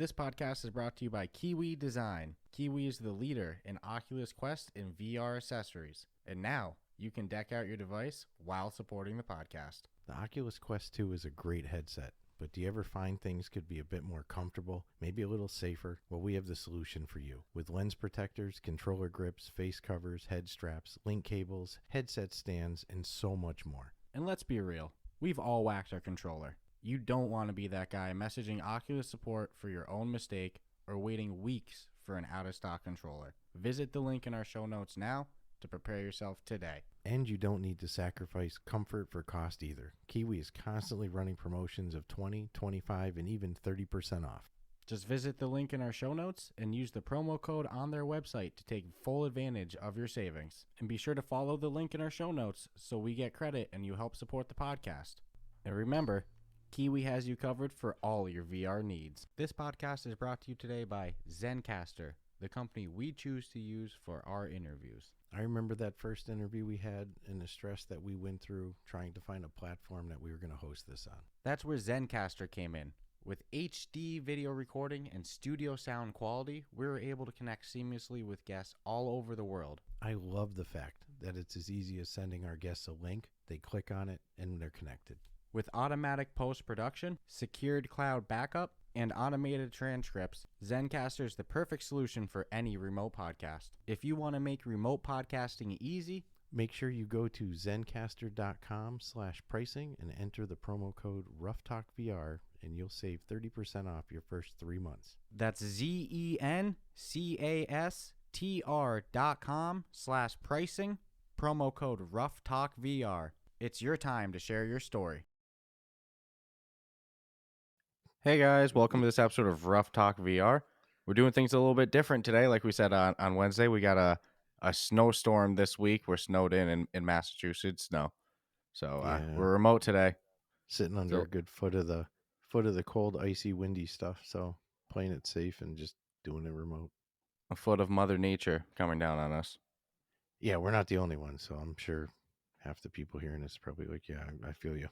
This podcast is brought to you by Kiwi Design. Kiwi is the leader in Oculus Quest and VR accessories. And now you can deck out your device while supporting the podcast. The Oculus Quest 2 is a great headset, but do you ever find things could be a bit more comfortable, maybe a little safer? Well, we have the solution for you. With lens protectors, controller grips, face covers, head straps, link cables, headset stands, and so much more. And let's be real, we've all whacked our controller. You don't want to be that guy messaging Oculus support for your own mistake or waiting weeks for an out-of-stock controller. Visit the link in our show notes now to prepare yourself today. And you don't need to sacrifice comfort for cost either. Kiwi is constantly running promotions of 20, 25, and even 30% off. Just visit the link in our show notes and use the promo code on their website to take full advantage of your savings. And be sure to follow the link in our show notes so we get credit and you help support the podcast. And remember, Kiwi has you covered for all your VR needs. This podcast is brought to you today by Zencastr, the company we choose to use for our interviews. I remember that first interview we had and the stress that we went through trying to find a platform that we were going to host this on. That's where Zencastr came in. With HD video recording and studio sound quality, we were able to connect seamlessly with guests all over the world. I love the fact that it's as easy as sending our guests a link, they click on it, and they're connected. With automatic post-production, secured cloud backup, and automated transcripts, Zencastr is the perfect solution for any remote podcast. If you want to make remote podcasting easy, make sure you go to zencastr.com/pricing and enter the promo code RuffTalkVR, and you'll save 30% off your first 3 months. That's zencastr.com/pricing, promo code RuffTalkVR. It's your time to share your story. Hey guys, welcome to this episode of Ruff Talk VR. We're doing things a little bit different today. Like we said on Wednesday, we got a snowstorm this week. We're snowed in Massachusetts. So we're remote today. Sitting under a good foot of the cold, icy, windy stuff. So playing it safe and just doing it remote. A foot of Mother Nature coming down on us. Yeah, we're not the only ones. So I'm sure half the people hearing this probably like, yeah, I feel you.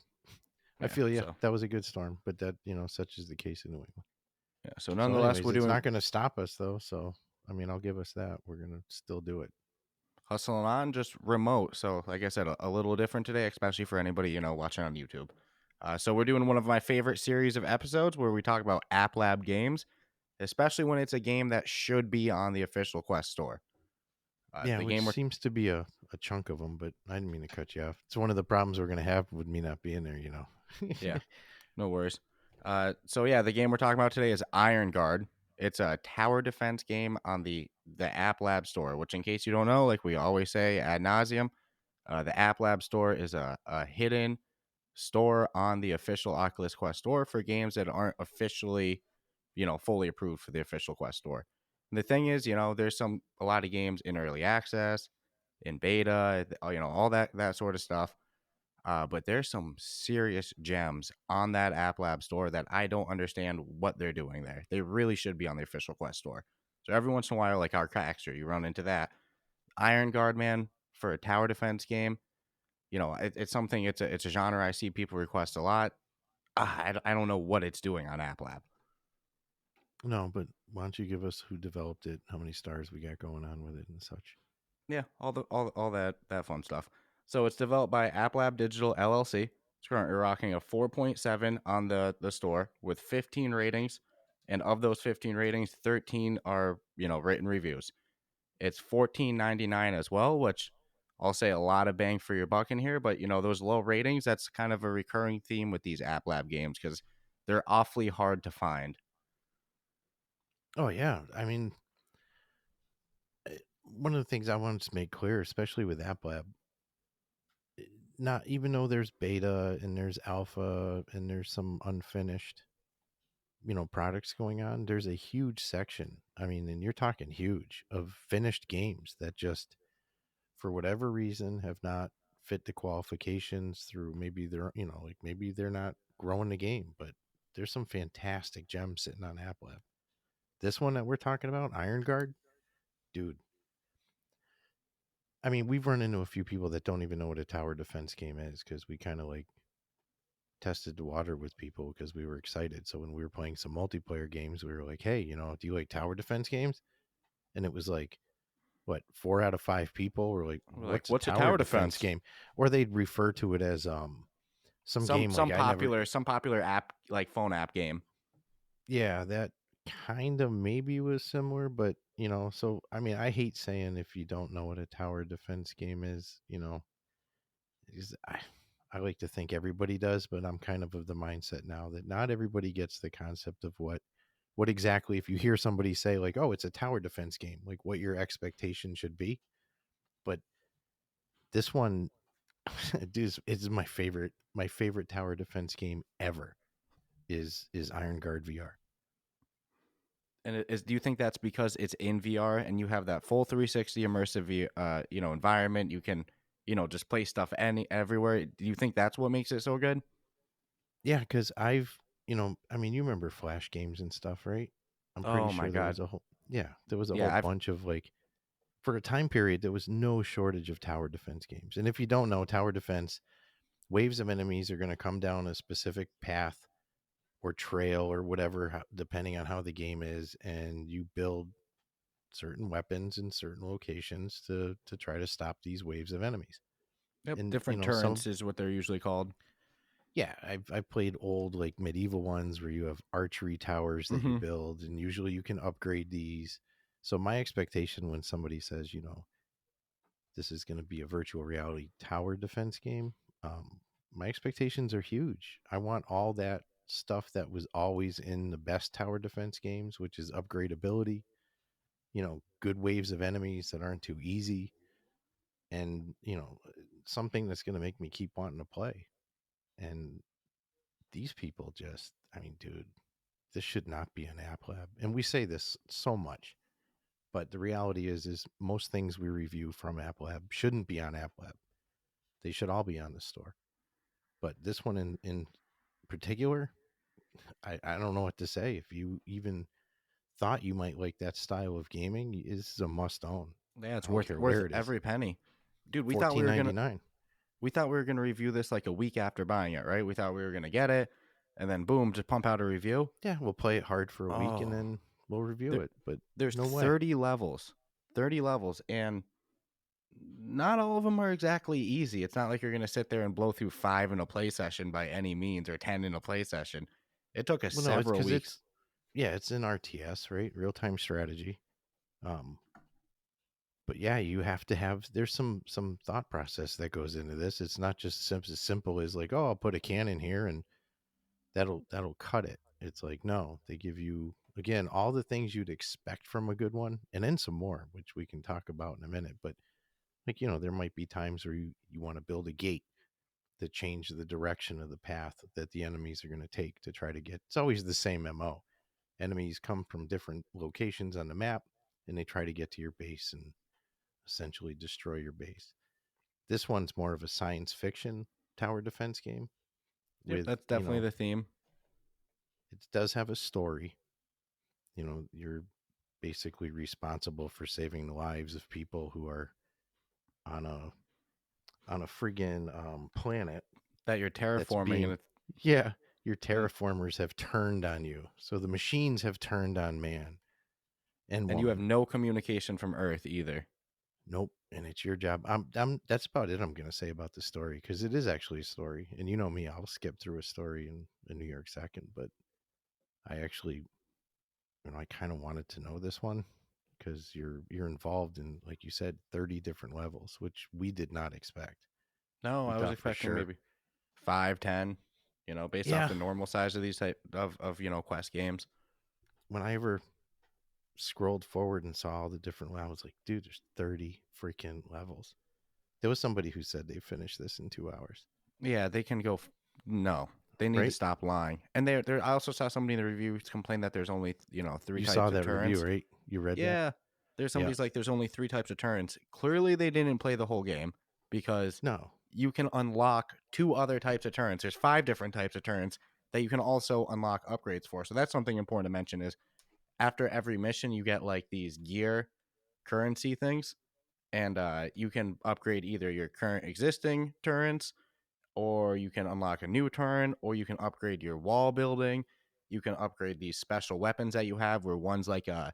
I feel you. So. That was a good storm, but that, such is the case in New England. Yeah. So nonetheless, it's not going to stop us though. So, I'll give us that. We're going to still do it. Hustling on, just remote. So like I said, a little different today, especially for anybody, watching on YouTube. So we're doing one of my favorite series of episodes where we talk about App Lab games, especially when it's a game that should be on the official Quest Store. Which seems to be a chunk of them, but I didn't mean to cut you off. It's one of the problems we're going to have with me not being there, Yeah, no worries. The game we're talking about today is Iron Guard. It's a tower defense game on the App Lab Store, which in case you don't know, like we always say ad nauseum, the App Lab Store is a hidden store on the official Oculus Quest Store for games that aren't officially, fully approved for the official Quest Store. And the thing is, there's a lot of games in early access, in beta, all that sort of stuff. But there's some serious gems on that App Lab Store that I don't understand what they're doing there. They really should be on the official Quest Store. So every once in a while, like Arcaxtra, you run into that. Iron Guard, man, for a tower defense game, it's something. It's a genre I see people request a lot. I don't know what it's doing on App Lab. No, but why don't you give us who developed it, how many stars we got going on with it, and such? Yeah, all that fun stuff. So it's developed by Xlab Digital LLC. It's currently rocking a 4.7 on the store with 15 ratings, and of those 15 ratings, 13 are written reviews. It's $14.99 as well, which I'll say a lot of bang for your buck in here. But those low ratings, that's kind of a recurring theme with these App Lab games because they're awfully hard to find. Oh yeah, one of the things I wanted to make clear, especially with App Lab, not even though there's beta and there's alpha and there's some unfinished, products going on, there's a huge section. And you're talking huge of finished games that just, for whatever reason, have not fit the qualifications through. Maybe they're, maybe they're not growing the game, but there's some fantastic gems sitting on App Lab. This one that we're talking about, Iron Guard, dude. We've run into a few people that don't even know what a tower defense game is because we kind of tested the water with people because we were excited. So when we were playing some multiplayer games, we were like, "Hey, do you like tower defense games?" And it was like, what, 4 out of 5 people were like, We're like, "What's a what's a tower tower defense defense? game?" Or they'd refer to it as some Some game like some I never. popular some popular app, like phone app game. Yeah, that kind of maybe was similar, but so I mean, I hate saying if you don't know what a tower defense game is, because I like to think everybody does, but I'm kind of the mindset now that not everybody gets the concept of what exactly, if you hear somebody say like, "Oh, it's a tower defense game," like what your expectation should be. But this one, dude, is my favorite tower defense game ever is Iron Guard VR. And do you think that's because it's in VR and you have that full 360 immersive environment? You can, just play stuff everywhere. Do you think that's what makes it so good? Yeah, because I mean, you remember Flash games and stuff, right? I'm pretty Oh my sure there was god. a whole, yeah, there was a whole Yeah, I've bunch of like, for a time period, there was no shortage of tower defense games. And if you don't know, tower defense, waves of enemies are going to come down a specific path or trail or whatever, depending on how the game is, and you build certain weapons in certain locations to try to stop these waves of enemies. Yep, And different some, turrets is what they're usually called. yeah, I've played old like medieval ones where you have archery towers that you Hmm. build, and usually you can upgrade these. So my expectation when somebody says, this is going to be a virtual reality tower defense game, my expectations are huge. I want all that stuff that was always in the best tower defense games, which is upgradability, good waves of enemies that aren't too easy, and something that's going to make me keep wanting to play. And these people just, I mean, dude, this should not be an app lab. And we say this so much, but the reality is most things we review from App Lab shouldn't be on App Lab. They should all be on the store. But this one in particular, I don't know what to say. If you even thought you might like that style of gaming, this is a must own. Yeah, I it's don't worth care worth where it is. every penny. Dude, we thought we were gonna 14.99. we thought we were gonna review this like a week after buying it, right? We thought we were gonna get it, and then boom, just pump out a review. Yeah, we'll play it hard for a week and Oh, then we'll review there, it. But there's no way. 30 levels, and not all of them are exactly easy. It's not like you're gonna sit there and blow through 5 in a play session by any means, or 10 in a play session. It took us Well, no, it's several because weeks. it's in RTS, right? Real time strategy. Um, but yeah, you have to have, there's some thought process that goes into this. It's not just as simple as like, oh, I'll put a cannon here and that'll cut it. It's like, no, they give you again all the things you'd expect from a good one, and then some more, which we can talk about in a minute. But like, there might be times where you want to build a gate that change the direction of the path that the enemies are going to take to try to get. It's always the same MO. Enemies come from different locations on the map and they try to get to your base and essentially destroy your base. This one's more of a science fiction tower defense game Yep, with, that's definitely the theme. it does have a story. You're basically responsible for saving the lives of people who are on a friggin' planet That you're that's terraforming, being, and yeah, your and terraformers have turned on you. So the machines have turned on man and and you have woman. no communication from Earth either. Nope. And it's your job. That's about it. I'm going to say about the story because it is actually a story. And you know me, I'll skip through a story in a New York second. But I actually, I kind of wanted to know this one because you're involved in, like you said, 30 different levels, which we did not expect. No, We I was thought for expecting sure. maybe 5, 10. Based off Yeah. the normal size of these type of Quest games. When I ever scrolled forward and saw all the different levels, I was like, dude, there's 30 freaking levels. There was somebody who said they finished this in 2 hours, Yeah, they can go. No, they need to right? stop lying. And there, I also saw somebody in the reviews complain that there's only 3 You saw types of that review, turrets. right? You read that? Yeah, there's Yeah. somebody's like there's only 3 types of turrets. Clearly, they didn't play the whole game because No. you can unlock 2 other types of turrets. There's 5 different types of turrets that you can also unlock upgrades for. So that's something important to mention is after every mission you get like these gear currency things, and you can upgrade either your current existing turrets or you can unlock a new turn, or you can upgrade your wall building. You can upgrade these special weapons that you have, where one's like a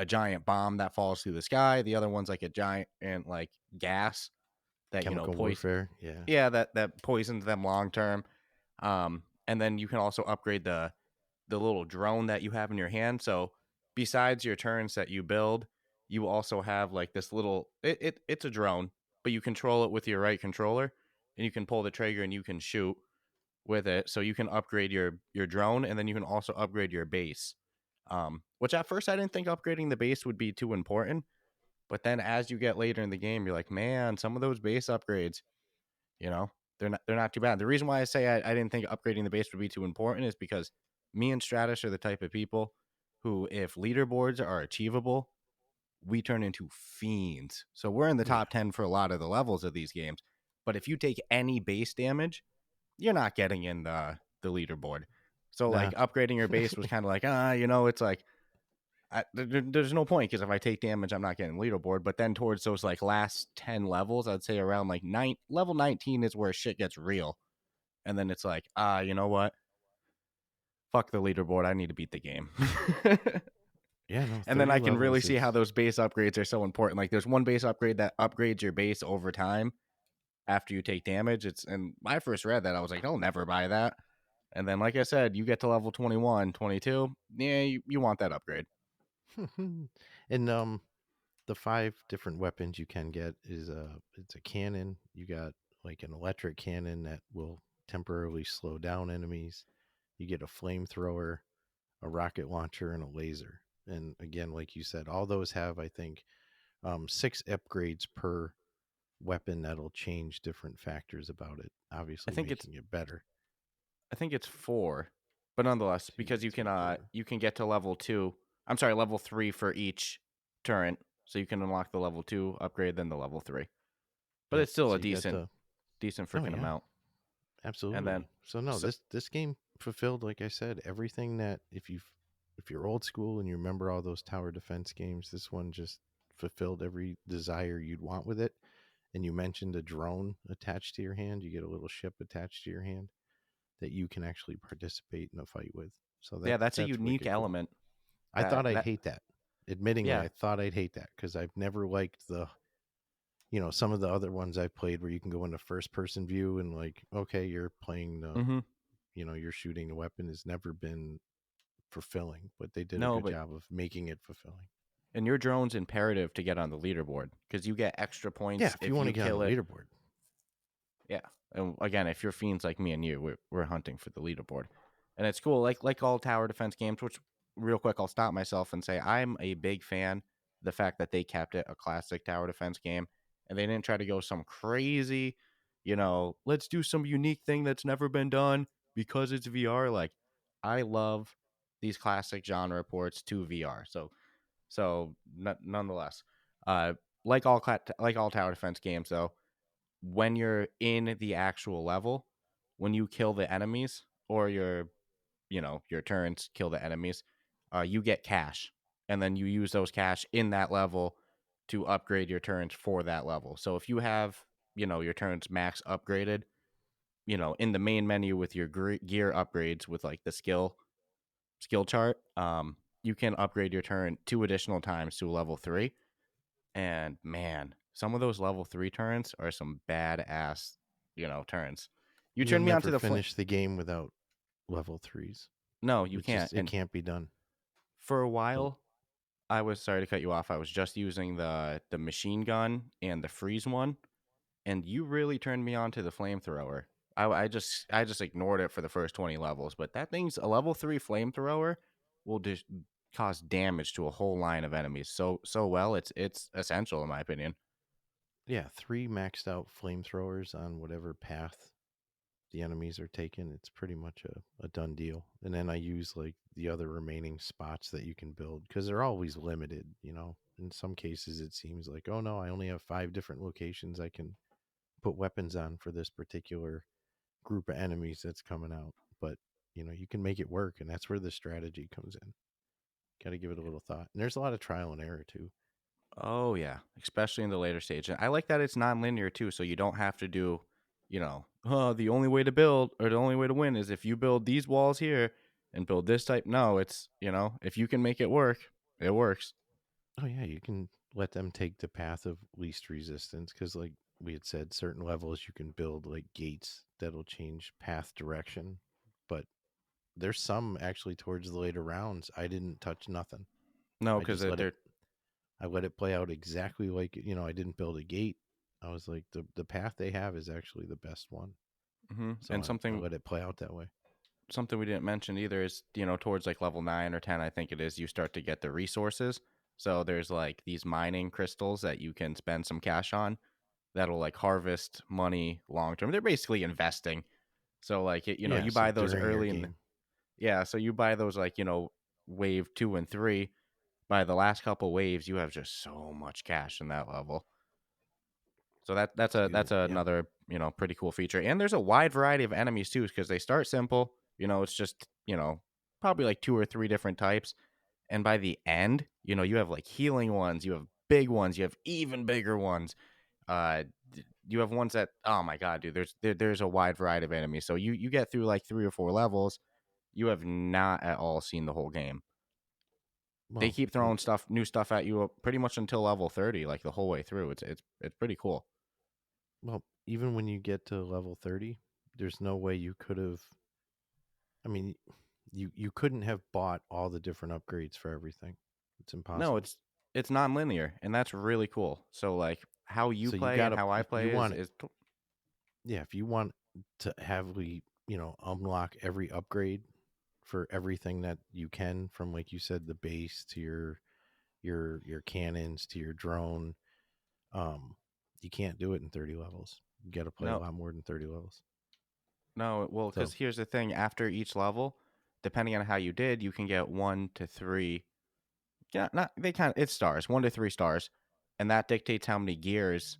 giant bomb that falls through the sky, the other one's like a giant and like gas that Chemical poison. warfare. Yeah. Yeah, that poisons them long term. And then you can also upgrade the little drone that you have in your hand. So besides your turns that you build, you also have like this little it's a drone, but you control it with your right controller, and you can pull the trigger and you can shoot with it. So you can upgrade your drone, and then you can also upgrade your base. Which at first I didn't think upgrading the base would be too important, but then as you get later in the game, you're like, man, some of those base upgrades, you know, they're not too bad. The reason why I say I didn't think upgrading the base would be too important is because me and Stratus are the type of people who, if leaderboards are achievable, we turn into fiends. So we're in the Yeah. top 10 for a lot of the levels of these games. But if you take any base damage, you're not getting in the leaderboard. So like Nah. upgrading your base was kind of like, it's like there's no point, because if I take damage, I'm not getting leaderboard. But then towards those like last 10 levels, I'd say around like level 19 is where shit gets real. And then it's like, you know what? Fuck the leaderboard. I need to beat the game. Yeah, no, And then 30 I can really levels see how is those base upgrades are so important. Like there's one base upgrade that upgrades your base over time after you take damage. And when I first read that, I was like, I'll never buy that. And then, like I said, you get to level 21, 22. Yeah, you want that upgrade. and the 5 different weapons you can get is it's a cannon. You got like an electric cannon that will temporarily slow down enemies. You get a flamethrower, a rocket launcher, and a laser. And again, like you said, all those have, I think, 6 upgrades per weapon that'll change different factors about it, I obviously think it's making it better. I think it's 4, but nonetheless, Two, because three, four. you can get to level 2. I'm sorry, level 3 for each turret. So you can unlock the level 2 upgrade, then the level 3. But Yep. it's still a So you got decent the. decent Oh freaking yeah, amount. And then absolutely. So no, so this game fulfilled, like I said, everything that if you're old school and you remember all those tower defense games, this one just fulfilled every desire you'd want with it. And you mentioned a drone attached to your hand. You get a little ship attached to your hand that you can actually participate in a fight with. So yeah, that's a that's unique wicked cool. element I that thought I'd that hate that. Admittingly, yeah. I thought I'd hate that because I've never liked some of the other ones I've played where you can go into first person view and like, okay, you're playing Mhm. you're shooting the weapon has never been fulfilling, but they did a No, good but job of making it fulfilling. and your drone's imperative to get on the leaderboard, because you get extra Yeah, points if you if want to you get on the kill it. leaderboard. Yeah. And again, if you're fiends like me and you, we're hunting for the leaderboard. And it's cool, like all tower defense games, which real quick I'll stop myself and say I'm a big fan the fact that they kept it a classic tower defense game, and they didn't try to go some crazy, let's do some unique thing that's never been done because it's VR. Like I love these classic genre ports to VR. So nonetheless, uh like all tower defense games though, when you're in the actual level, when you kill the enemies, or your turns kill the enemies, you get cash, and then you use those cash in that level to upgrade your turns for that level. So if you have your turns max upgraded, in the main menu with your gear upgrades with like the skill chart, you can upgrade your turn 2 additional times to level 3. And man, some of those level 3 turns are some badass, turns. You You'll turn me onto never the finish the game without level 3s. No, you It can't. just it And can't be done. for a And while, I was sorry to cut you off. I was just using the machine gun and the freeze one, and you really turned me on to the flamethrower. I just ignored it for the first 20 levels, but that thing's a level 3 flamethrower will just cause damage to a whole line of enemies so well. It's essential in my opinion. yeah, 3 maxed out flamethrowers on whatever path the enemies are taken, it's pretty much a done deal. And then I use like the other remaining spots that you can build because they're always limited, In some cases, it seems like, oh no, I only have 5 different locations I can put weapons on for this particular group of enemies that's coming out. But, you can make it work. And that's where the strategy comes in. Got to give it a little thought. And there's a lot of trial and error too. Oh yeah, especially in the later stage. And I like that it's non-linear too, so you don't have to do, the only way to build or the only way to win is if you build these walls here and build this type. No, it's, if you can make it work, it works. Oh yeah, you can let them take the path of least resistance because, like we had said, certain levels you can build like gates that'll change path direction. But there's some actually towards the later rounds. I didn't touch nothing. No, I because just let it. they're I let it play out exactly like I didn't build a gate. I was like the path they have is actually the best one. So and I something let it play out that way. something we didn't mention either is, towards like level 9 or 10, I think it is, you start to get the resources. So there's like these mining crystals that you can spend some cash on that'll like harvest money long term. They're basically investing. So like Yeah. you So buy those during your early game, yeah, so you buy those like, wave 2 and 3. By the last couple waves, you have just so much cash in that level. So that's it's a good. that's Yeah. another, pretty cool feature. And there's a wide variety of enemies too, because they start simple. It's just, probably like 2 or 3 different types. And by the end, you have like healing ones, you have big ones, you have even bigger ones. You have ones that, oh my god, dude, there's a wide variety of enemies. So you get through like 3 or 4 levels, you have not at all seen the whole game. They Well, keep throwing new stuff at you pretty much until level 30, like the whole way through. It's pretty cool. even when you get to level 30, there's no way you could have. I mean, you couldn't have bought all the different upgrades for everything. It's No, impossible. it's non-linear, and that's really cool. So like how you So you play and gotta how I if you play is want is yeah, if you want to heavily, unlock every upgrade for everything that you can, from like you said, the base to your cannons to your drone, um, you can't do it in 30 levels. You got to play a no, lot more than 30 levels. no. Well, because So here's the thing: after each level, depending on how you did, you can get 1 to 3. Yeah, not they kind of it's stars, 1 to 3 stars, and that dictates how many gears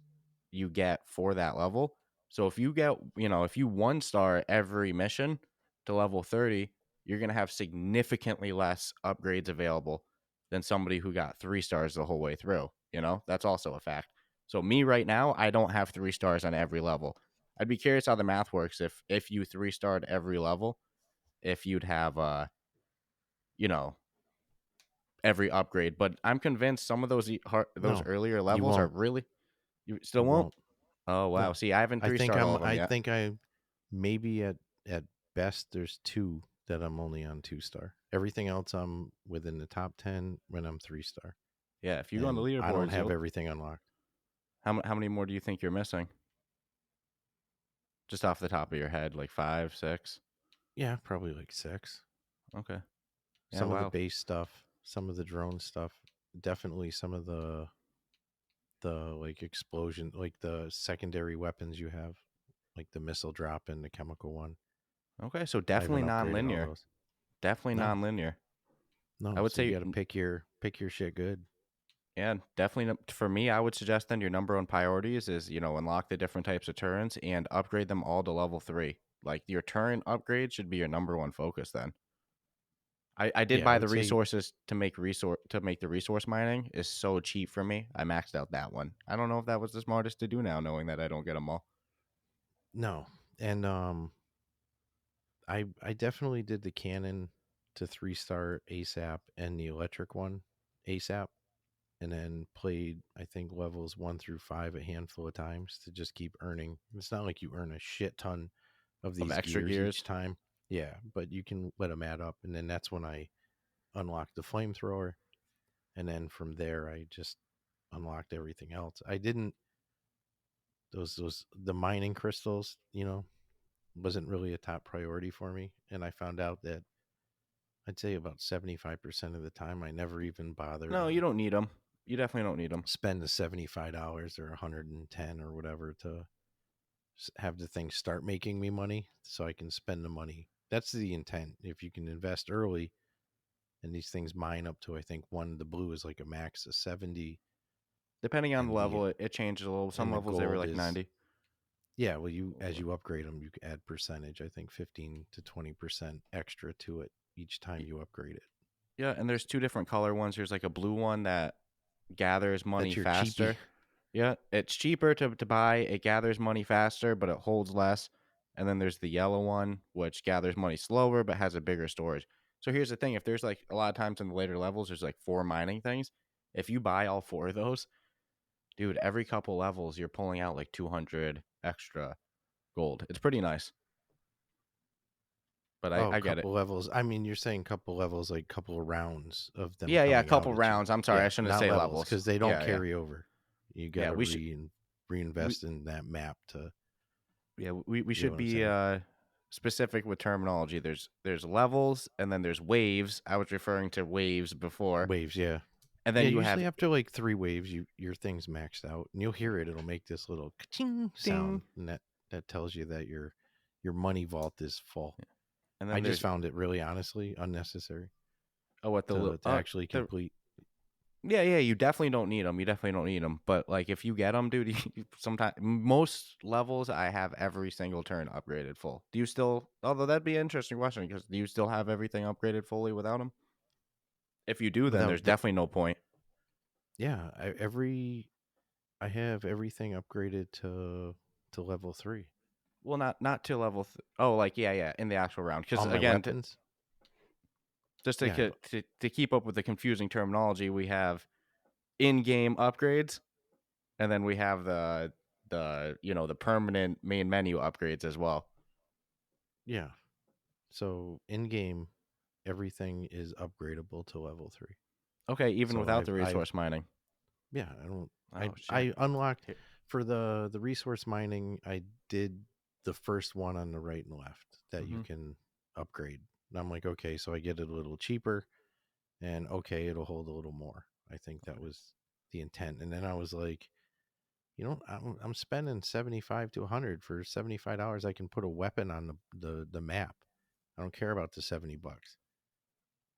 you get for that level. So if you get, if you 1 star every mission to level 30, you're gonna have significantly less upgrades available than somebody who got 3 stars the whole way through. That's also a fact. So me right now, I don't have 3 stars on every level. I'd be curious how the math works if you 3 starred every level, if you'd have you know, every upgrade, but I'm convinced some of those no, earlier you levels are won't. really. You still You won't. won't. Oh wow! No, See, I haven't I three think starred all I'm. of them I yet. think I maybe at best there's two that I'm only on 2 star. Everything else I'm within the top 10 when I'm 3 star, Yeah, if you go on the and I don't leaderboards, have you'll. everything unlocked. How many more do you think you're missing? Just off the top of your head, like 5, 6. Yeah, probably like 6. Okay. Yeah. Some of the Wow. base stuff, some of the drone stuff, definitely some of the like explosion, like the secondary weapons you have, like the missile drop and the chemical one. Okay. So I haven't definitely upgraded all non-linear. those. Definitely No, non-linear. I no. would So you say, got to pick your shit good. yeah, definitely. For me, I would suggest then your number one priorities is, unlock the different types of turrets and upgrade them all to level 3. Like your turret upgrade should be your number one focus then. I did Yeah, I buy the would say resources to make the resource mining is so cheap for me. I maxed out that one. I don't know if that was the smartest to do now, knowing that I don't get them all. no. And I definitely did the cannon to 3 star ASAP and the electric one ASAP, and then played I think levels 1 through 5 a handful of times to just keep earning. It's not like you earn a shit ton of Of these extra gears each gears. time. Yeah, but you can let them add up, and then that's when I unlocked the flamethrower, and then from there I just unlocked everything else. I didn't those the mining crystals, wasn't really a top priority for me, and I found out that I'd say about 75% of the time I never even bother No, you to don't need them. You definitely don't need them. spend the $75 or 110 or whatever to have the thing start making me money so I can spend the money. That's the intent. If you can invest early and these things mine up to, I think the blue is like a max of 70, Depending on the and the level, it changes a little. Some and the levels they were gold like is, 90. yeah, well, as you upgrade them, you add percentage. I think 15 to 20% extra to it each time you upgrade it. Yeah, and there's 2 different color ones. There's like a blue one that gathers money That's your cheapie. faster. Yeah, it's cheaper to buy. It gathers money faster, but it holds less. And then there's the yellow one, which gathers money slower but has a bigger storage. So here's the thing: if there's like a lot of times in the later levels, there's like 4 mining things. If you buy all 4 of those, dude, every couple levels you're pulling out like 200 extra gold. It's pretty nice. But I Oh, I get it. couple levels. I mean, you're saying couple levels, like couple of rounds of them Yeah, a coming out couple at you. rounds. I'm sorry, I Yeah, shouldn't not say levels levels. because they don't Yeah. carry over. You got Yeah, to we should we reinvest in that map to. we You know should what I'm be saying? specific with terminology. There's levels and then there's waves. I was referring to waves before. Waves, yeah. And Yeah, then you usually have after like 3 waves, your thing's maxed out, and you'll hear it. It'll make this little ka-ching ding, sound, and that tells you that your money vault is full. and I then just there's found it really, honestly, unnecessary what to actually the complete. yeah, you definitely don't need them. You definitely don't need them. But like if you get them, dude, sometimes most levels I have every single turn upgraded full. Do you still? Although that'd be an interesting question because do you still have everything upgraded fully without them? If you do, then there's Without the definitely no point. Yeah, I have everything upgraded to level 3. Well, not to level. Oh, like yeah, in the actual round. Because All my again, weapons. just Yeah, to keep up with the confusing terminology, we have in-game upgrades, and then we have the permanent main menu upgrades as well. yeah. So in game, everything is upgradable to level 3. Okay, even So without the I've resource mining. yeah, I don't Oh shit. I unlocked Here. for the resource mining. I did the first one on the right and left that you Mm-hmm. can upgrade. And I'm like, okay, so I get it a little cheaper, and okay, it'll hold a little more. I think that was the intent. And then I was like, I'm spending 75 to 100 for $75. I can put a weapon on the map. I don't care about the $70.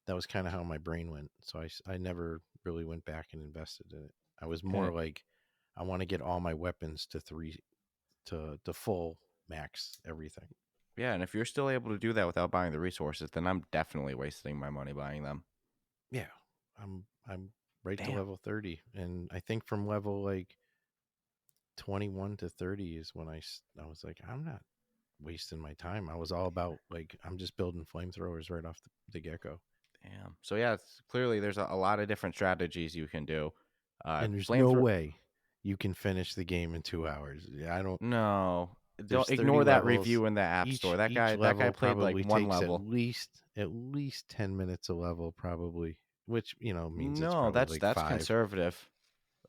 That was kind of how my brain went. So I never really went back and invested in it. I was more Okay. like, I want to get all my weapons to full max everything. Yeah, and if you're still able to do that without buying the resources, then I'm definitely wasting my money buying them. Yeah, I'm right to Damn. level 30, and I think from level like 21 to 30 is when I was like, I'm not wasting my time. I was all about like, I'm just building flamethrowers right off the get go. Damn. So yeah, clearly there's a lot of different strategies you can do. And there's no Flamethrower. way you can finish the game in 2 hours. I don't. No, don't There's 30 ignore that levels. review in the app store. That Each guy level played like probably one takes level. at least 10 minutes a level, probably, which means it's No, probably that's like that's 5. conservative.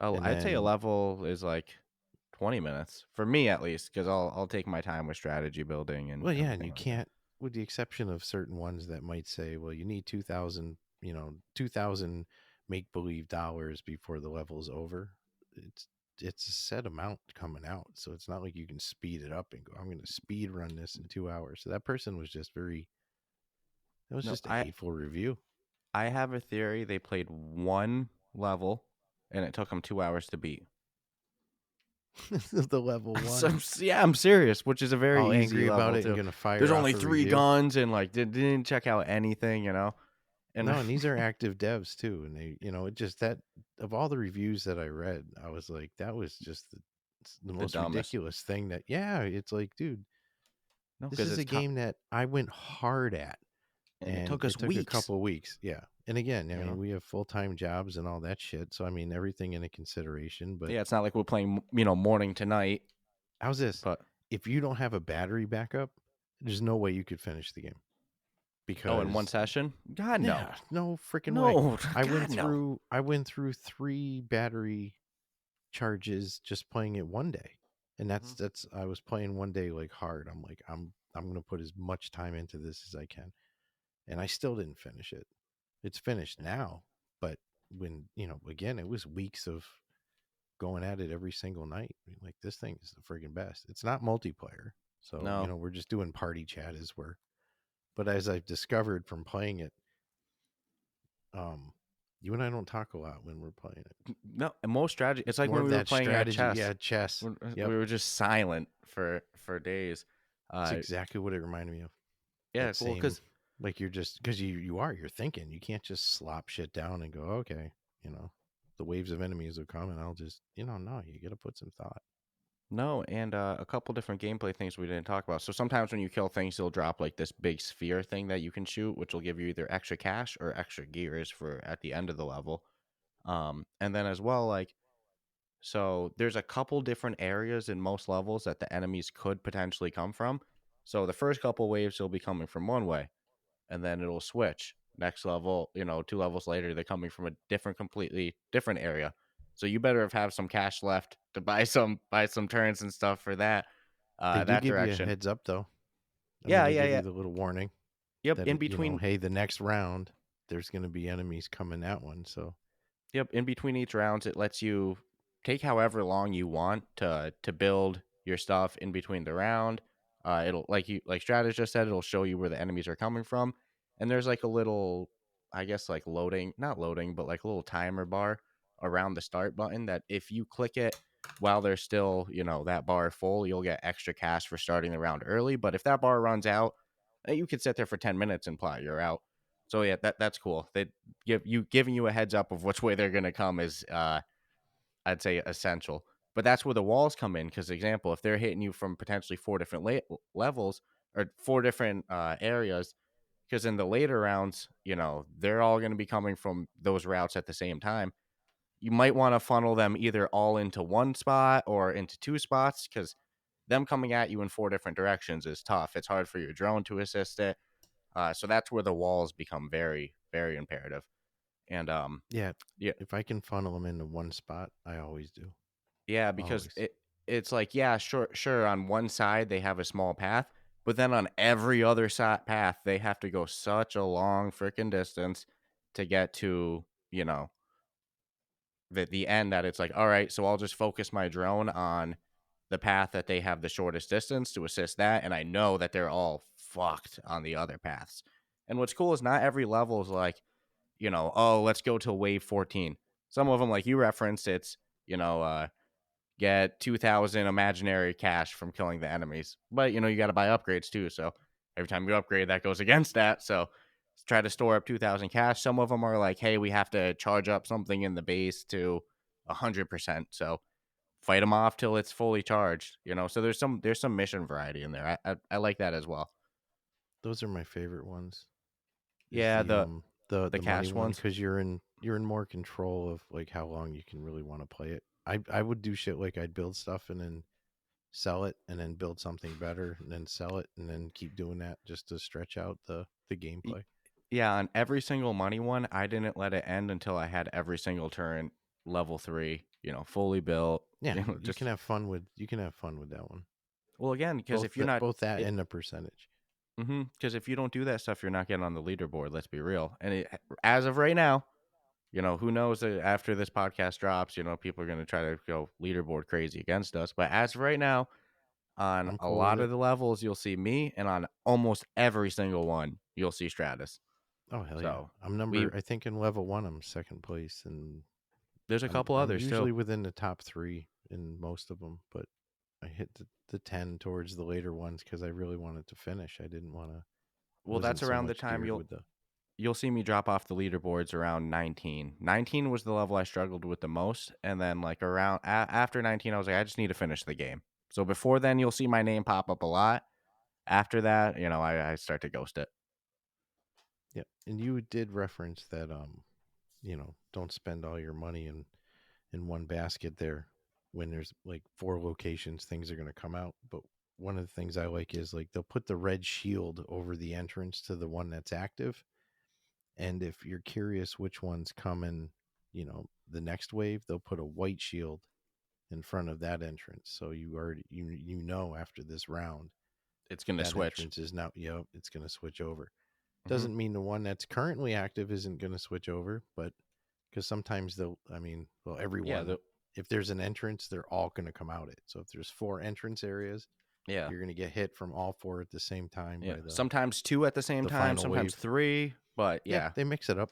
Oh, And I'd say a then, level is like 20 minutes for me at least, because I'll take my time with strategy building and well, yeah, and everything you like that. can't, with the exception of certain ones that might say, well, you need 2,000, 2,000 make believe dollars before the level's over. It's it's a set amount coming out, so it's not like you can speed it up and go, I'm going to speed run this in 2 hours. So that person was just very, that was No, just a hateful review. I have a theory. They played one level, and it took them 2 hours to beat. The level So, one, yeah, I'm serious, which is a very all easy angry about level it and too. going to There's fire only off a 3 review. guns and like didn't check out anything. And No, and these are active devs too, and they, it just that of all the reviews that I read, I was like, that was just the the most dumbest. ridiculous thing. That yeah, it's like, dude, No, this because is it's a tough, game that I went hard at, and it and took it us took a weeks. couple of weeks. Yeah, and again, I You mean, know, we have full time jobs and all that shit, so I mean, everything in a consideration. But yeah, it's not like we're playing morning to night. how's this? But If you don't have a battery backup, there's no way you could finish the game oh, in one because session, God no, yeah, no freaking way. no, God no. I went through 3 battery charges just playing it one day. And Hmm. that's I was playing one day like hard. I'm like, I'm going to put as much time into this as I can. And I still didn't finish it. It's finished now, but when, again, it was weeks of going at it every single night. I mean, like, this thing is the friggin' best. It's not multiplayer. So, No, we're just doing party chat as we're, but as I've discovered from playing it, um, you and I don't talk a lot when we're playing it. no. And most strategy, it's It's like more when of we were that playing strategy. chess. Yeah, chess. Yep. We were just silent for days. It's Uh, exactly what it reminded me of. yeah, That cool. same, Because like, you're just, because you're thinking. You can't just slop shit down and go, okay, you know. the waves of enemies will come, and I'll just, no, you got to put some thought. No, and a couple different gameplay things we didn't talk about. So sometimes when you kill things, they'll drop like this big sphere thing that you can shoot, which will give you either extra cash or extra gears for at the end of the level. And then as well, like, so there's a couple different areas in most levels that the enemies could potentially come from. So the first couple waves will be coming from one way, and then it'll switch. Next level, 2 levels later, they're coming from a completely different area. So you better have some cash left to buy some turns and stuff for that They do that give you a direction. heads up, though. I mean, Yeah, they yeah, give yeah. you the little warning Yep, that, in between. hey, the next round, there's going to be enemies coming that one. So, Yep, in between each rounds, it lets you take however long you want to build your stuff in between the round. It'll like Stratus just said, it'll show you where the enemies are coming from, and there's like a little, I guess like loading, not loading, but like a little timer bar around the start button that if you click it while there's still that bar full, you'll get extra cash for starting the round early. But if that bar runs out, you could sit there for 10 minutes and plot you're out. So yeah, that's cool. They giving you a heads up of which way they're gonna come is I'd say essential. But that's where the walls come in. Because example, if they're hitting you from potentially 4 different levels or 4 different areas, because in the later rounds, they're all going to be coming from those routes at the same time. You might want to funnel them either all into one spot or into two spots, because them coming at you in 4 different directions is tough. It's hard for your drone to assist it. So that's where the walls become very, very imperative. And yeah, yeah, if I can funnel them into one spot, I always do. yeah, because Always. it's like, yeah, sure. On one side they have a small path, but then on every other side path they have to go such a long freaking distance to get to the end, that it's like, all right, so I'll just focus my drone on the path that they have the shortest distance to assist that, and I know that they're all fucked on the other paths. And what's cool is not every level is like, oh, let's go to wave 14. Some of them, like you referenced, it's, get 2,000 imaginary cash from killing the enemies. But, you got to buy upgrades too. So every time you upgrade, that goes against that. So try to store up 2,000 cash. Some of them are like, hey, we have to charge up something in the base to 100%. So fight them off till it's fully charged. So there's some mission variety in there. I like that as well. Those are my favorite ones. Is Yeah, the the money cash one, ones. because you're in more control of like how long you can really want to play it. I would do shit like I'd build stuff and then sell it and then build something better and then sell it and then keep doing that just to stretch out the gameplay. Yeah, on every single money one, I didn't let it end until I had every single turn level 3, fully built. Yeah, Just you can have fun with that one. well, again, because if you're not Both that it, and the percentage. because if you don't do that stuff, you're not getting on the leaderboard. Let's be real. And as of right now, who knows that after this podcast drops, people are going to try to go leaderboard crazy against us. But as of right now, on I'm a cool with lot it. of the levels, you'll see me, and on almost every single one, you'll see Stratus. Oh hell yeah. So we I think in level 1 I'm second place, and there's a couple I'm others too. usually within the top 3 in most of them, but I hit the 10 towards the later ones cuz I really wanted to finish. I didn't want to Well, wasn't that's so around the much time geared you'll with the you'll see me drop off the leaderboards around 19. 19 was the level I struggled with the most, and then like around after 19, I was like, I just need to finish the game. So before then, you'll see my name pop up a lot. After that, I start to ghost it. Yeah. And you did reference that don't spend all your money in one basket there. When there's like 4 locations, things are going to come out. But one of the things I like is like they'll put the red shield over the entrance to the one that's active. And if you're curious which one's coming, the next wave, they'll put a white shield in front of that entrance. So you already after this round It's gonna that switch. entrance is now, it's going to switch over. Hmm. Doesn't mean the one that's currently active isn't going to switch over, but because sometimes Yeah, everyone, if there's an entrance, they're all going to come out it. So if there's 4 entrance areas, yeah, you're going to get hit from all 4 at the same time yeah. by Sometimes two at the same the time, final sometimes wave. three, but Yeah, yeah. they mix it up.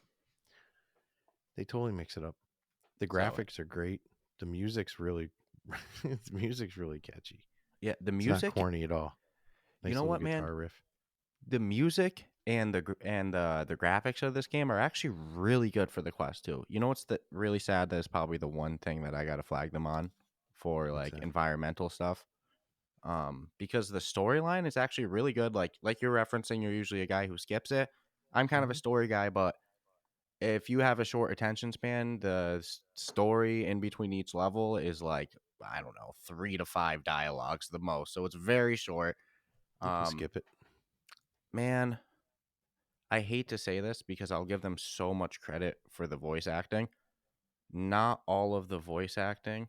They totally mix it up. The So graphics are great. The music's really the music's really catchy. yeah, the It's not music. corny at all. You Nice know little what, man? guitar riff. The music and the graphics of this game are actually really good for the Quest too. You know what's really sad? That is probably the one thing that I got to flag them on for What's like that? environmental stuff. Because the storyline is actually really good. Like you're referencing, you're usually a guy who skips it. I'm kind of a Hmm. story guy, but if you have a short attention span, the story in between each level is like, I don't know, 3 to 5 dialogues the most. So it's very short. You can Um, skip it. Man, I hate to say this because I'll give them so much credit for the voice acting. Not all of the voice acting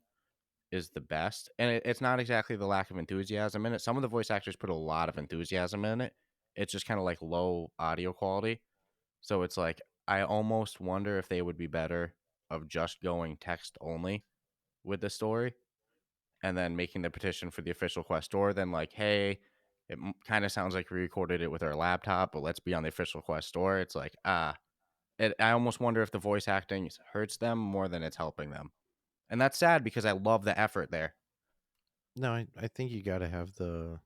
is the best, and it's not exactly the lack of enthusiasm in it. Some of the voice actors put a lot of enthusiasm in it. It's just kind of like low audio quality. So it's like I almost wonder if they would be better of just going text only with the story and then making the petition for the official Quest Store. Then like, hey, it kind of sounds like we recorded it with our laptop, but let's be on the official Quest Store. It's like I almost wonder if the voice acting hurts them more than it's helping them, and that's sad because I love the effort there. No, I think you got to have the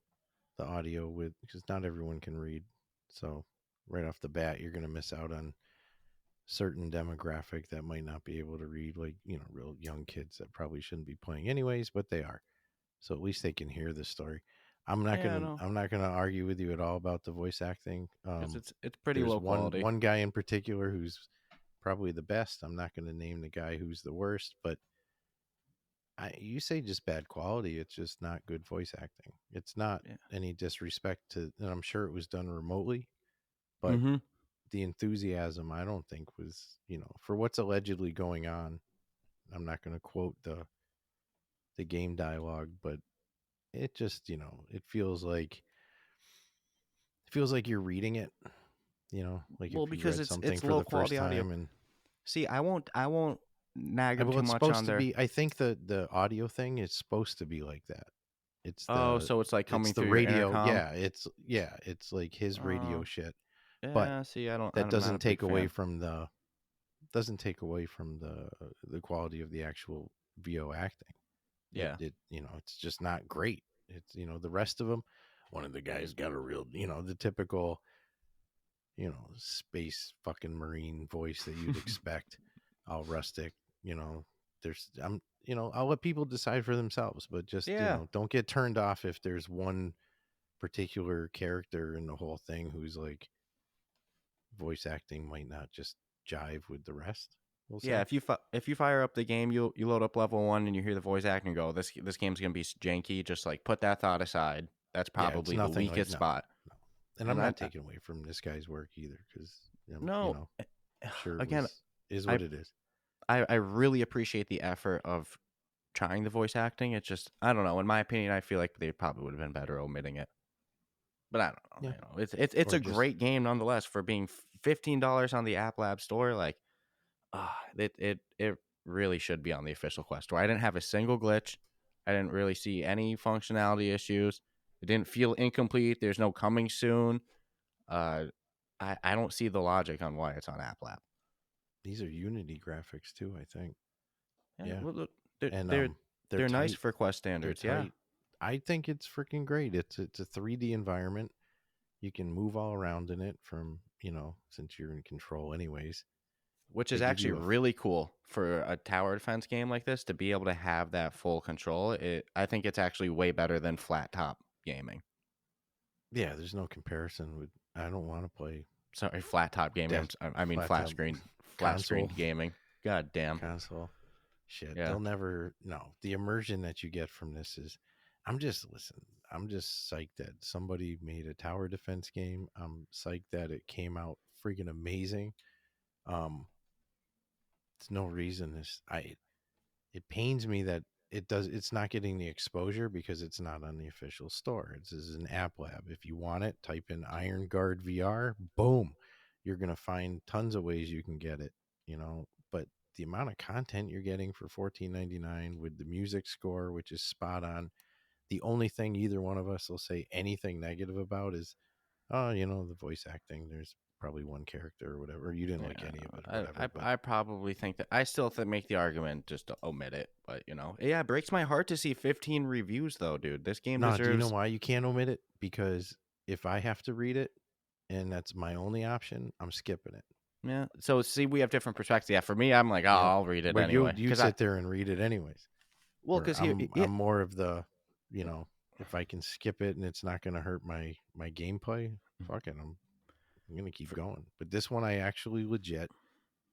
audio with, because not everyone can read. So right off the bat, you're going to miss out on certain demographic that might not be able to read, like, real young kids that probably shouldn't be playing anyways, but they are. So at least they can hear the story. Yeah, no, I'm not gonna argue with you at all about the voice acting. because it's pretty There's low quality. one guy in particular who's probably the best. I'm not gonna name the guy who's the worst, but you say just bad quality. It's just not good voice acting. It's not Yeah. any disrespect to, and I'm sure it was done remotely, but Mm-hmm. the enthusiasm I don't think was, for what's allegedly going on. I'm not going to quote the game dialogue, but it just, it feels like you're reading it, like Well, if you because read it's something for low the first quality audio. time. And See, I won't nag them well, too it's much supposed on to their. be, I think the audio thing is supposed to be like that. It's Oh, the so it's like it's coming the through your radio. intercom. It's like his radio Uh, shit. But yeah. See, that I'm not a big fan. doesn't take away from the quality of the actual VO acting. Yeah. It's just not great. It's, the rest of them, one of the guys got a real, the typical, space fucking marine voice that you'd expect, all rustic. you know there's I'm I'll let people decide for themselves, but just, Yeah. don't get turned off if there's one particular character in the whole thing who's like, voice acting might not just jive with the rest, we'll Yeah, say. if you fire up the game, you load up level 1 and you hear the voice acting, go, this game's gonna be janky. Just like put that thought aside. That's Yeah, it's probably the nothing like, weakest no, spot. no. And I'm And not taking away from this guy's work either, because, no, sure it again, was is I what it is. I really appreciate the effort of trying the voice acting. It's just I don't know. In my opinion, I feel like they probably would have been better omitting it. But I don't know. Yeah. It's Or a just, great game nonetheless for being $15 on the App Lab store. Like it really should be on the official Quest Store. I didn't have a single glitch. I didn't really see any functionality issues. It didn't feel incomplete. There's no coming soon. Uh, I don't see the logic on why it's on App Lab. these are Unity graphics too, I think. Yeah, Yeah. well, look, they're And they're they're they're nice tight. for Quest They're standards. Yeah, tight. I think it's freaking great. It's a 3D environment. You can move all around in it from, since you're in control anyways. which They is give actually you really cool for a tower defense game like this to be able to have that full control. I think it's actually way better than flat top gaming. yeah, there's no comparison with, I don't want to play Sorry, flat top gaming. desk I mean flat top flat screen console gaming. God damn. console. Shit, Yeah. they'll never, no. The immersion that you get from this is, listen, I'm just psyched that somebody made a tower defense game. I'm psyched that it came out freaking amazing. Um, it's no reason this I it pains me that it's not getting the exposure because it's not on the official store. This is an app lab. If you want it, type in Iron Guard VR, boom. You're gonna find tons of ways you can get it, but the amount of content you're getting for $14.99 with the music score, which is spot on. The only thing either one of us will say anything negative about is, oh, the voice acting. There's probably one character or whatever. You didn't like Yeah, any of it or I, whatever, I but I probably think that I still make the argument just to omit it, but yeah, it breaks my heart to see 15 reviews though, dude. This game no, do you know deserves. why you can't omit it? Because if I have to read it, and that's my only option, I'm skipping it. Yeah. So see, we have different perspectives. Yeah. For me, I'm like, oh, Yep. I'll read it Where anyway. you Because I, sit there and read it anyways. well, Where because here, yeah. I'm more of the, you know, if I can skip it and it's not going to hurt my gameplay, fuck it, I'm going to keep For, going. But this one I actually legit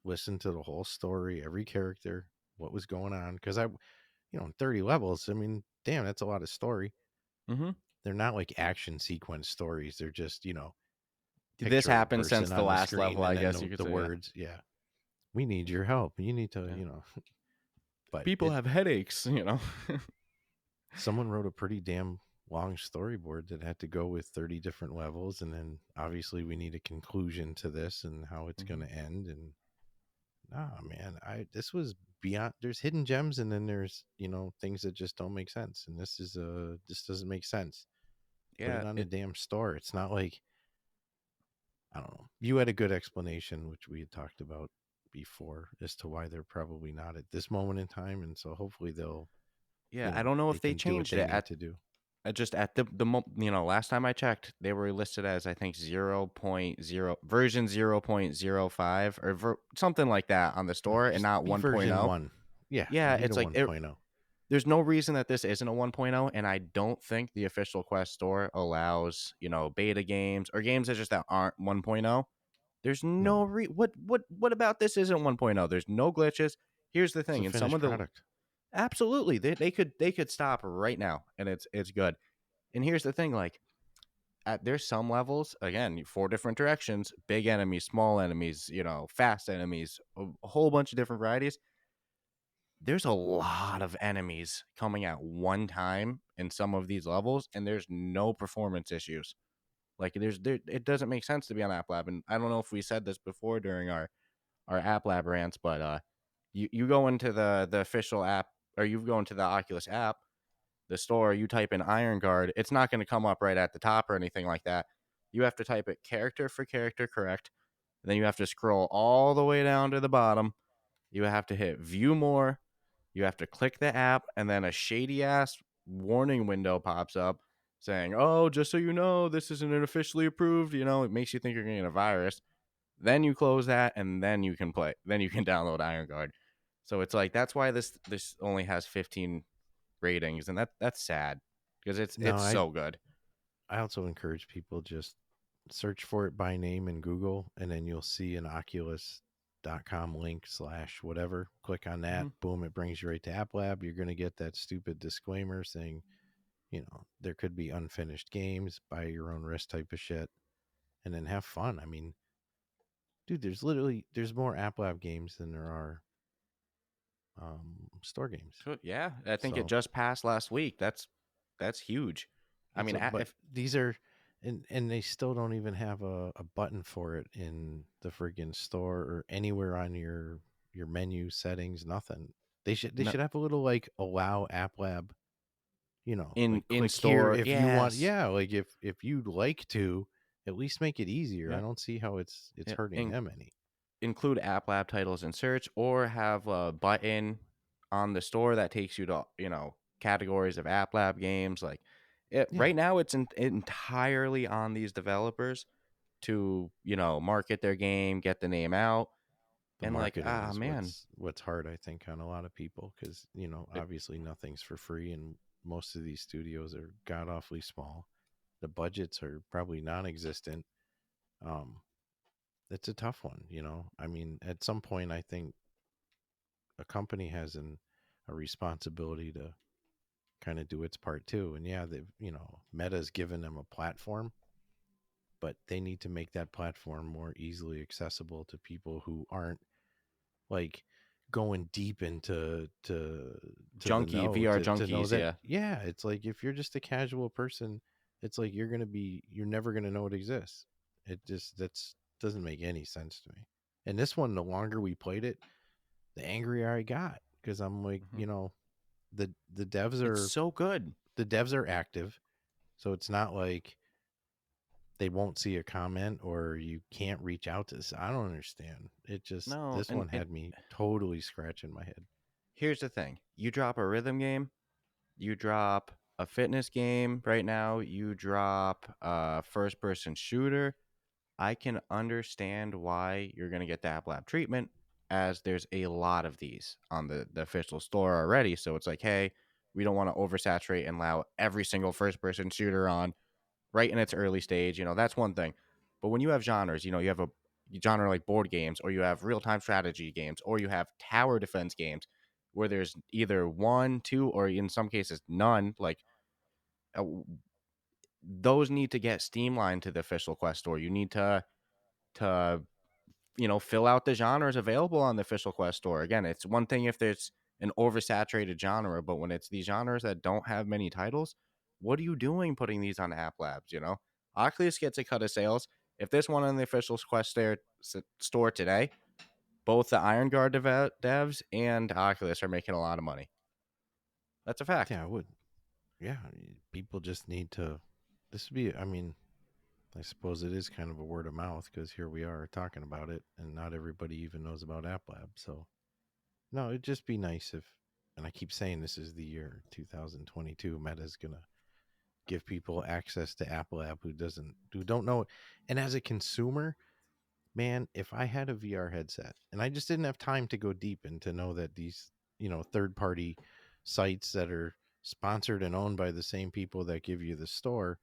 listened to the whole story, every character, what was going on, because in 30 levels, I mean, damn, that's a lot of story. mm-hmm. They're not like action sequence stories. They're just, This picture of a happened since person the on the last level, screen and I then guess you could the say. Yeah. words. Yeah. We need your help. You need to, Yeah. but People have headaches, you know. someone wrote a pretty damn long storyboard that had to go with 30 different levels. And then obviously we need a conclusion to this and how it's going Mm-hmm. to end. And man, this was beyond, there's hidden gems and then there's, things that just don't make sense. And this doesn't make sense. Put it Yeah. on the damn store. It's not like, I don't know. You had a good explanation, which we had talked about before, as to why they're probably not at this moment in time. And so hopefully Yeah. I don't know they if they can do what changed they it need to do. just at last time I checked, they were listed as I think 0.0 version 0.05 or something like that on the No, store and just not be version 1.0. one. Yeah, Yeah, you need a it's like 1.0. there's no reason that this isn't a 1.0, and I don't think the official Quest store allows, beta games or games that aren't 1.0. There's no No, what about this isn't 1.0? There's no glitches. Here's the it's a thing, and some finished of the product. absolutely they could stop right now and it's good. And here's the thing, like there's some levels again, four different directions, big enemies, small enemies, fast enemies, a whole bunch of different varieties. There's a lot of enemies coming at one time in some of these levels, and there's no performance issues. Like it doesn't make sense to be on App Lab. And I don't know if we said this before during our App Lab rants, but you go into the official app, or you go into the Oculus app, the store, you type in Iron Guard, it's not going to come up right at the top or anything like that. You have to type it character for character correct. And then you have to scroll all the way down to the bottom. You have to hit view more. You have to click the app, and then a shady ass warning window pops up saying, "Oh, just so you know, this isn't an officially approved." It makes you think you're getting a virus. Then you close that, and then you can play. Then you can download Iron Guard. So it's like that's why this only has 15 ratings, and that's sad because it's No, it's so good. I also encourage people just search for it by name in Google, and then you'll see an Oculus.com link / whatever. Click on that. Mm-hmm. Boom, it brings you right to App Lab. You're going to get that stupid disclaimer saying, there could be unfinished games, buy your own risk type of shit, and then have fun. I mean, dude, there's more App Lab games than there are store games. Yeah, I think it So just passed last week. That's huge. I mean, but if these are, and they still don't even have a button for it in the friggin' store or anywhere on your menu settings. Nothing. They no, should have a little like allow App Lab. in Like in click here store, if you want. yes, Yeah, like if you'd like to, at least make it easier. I yeah, don't see how it's yeah. hurting them any. Include app lab titles in search, or have a button on the store that takes you to categories of app lab games. Like Yeah, right now, it's entirely on these developers to market their game, get the name out, the and like marketing is man, what's hard, I think, on a lot of people because it, obviously nothing's for free, and most of these studios are god awfully small. The budgets are probably non-existent. Um, it's a tough one. I mean, at some point, I think a company has a responsibility to kind of do its part too. And yeah, they've Meta's given them a platform, but they need to make that platform more easily accessible to people who aren't like going deep into to the junkie know VR to know junkies, that. yeah. Yeah, it's like if you're just a casual person, it's like you're never gonna know it exists. It just that's doesn't make any sense to me. And this one, the longer we played it, the angrier I got because I'm like, Hmm. the the devs It's are so good. the devs are active, so it's not like they won't see a comment or you can't reach out to this. I don't understand. It just No, this one and had me totally scratching my head. here's the thing: you drop a rhythm game, you drop a fitness game right now, you drop a first person shooter. I can understand why you're going to get the App Lab treatment, as there's a lot of these on the official store already. So it's like, hey, we don't want to oversaturate and allow every single first person shooter on right in its early stage. That's one thing. But when you have genres, you have a genre like board games, or you have real time strategy games, or you have tower defense games where there's either one, two, or in some cases none, like uh, those need to get streamlined to the official Quest store. You need to fill out the genres available on the official Quest store. Again, it's one thing if there's an oversaturated genre, but when it's these genres that don't have many titles, what are you doing putting these on App Labs? Oculus gets a cut of sales. If this one on the official store today, both the Iron Guard devs and Oculus are making a lot of money. That's a fact. Yeah, I would. Yeah, people just need to. This would be. I mean, I suppose it is kind of a word of mouth because here we are talking about it, and not everybody even knows about App Lab. So no, it'd just be nice if. And I keep saying this is the year 2022. Meta's gonna give people access to App Lab who don't know. And as a consumer, man, if I had a VR headset and I just didn't have time to go deep and to know that these, third party sites that are sponsored and owned by the same people that give you the store,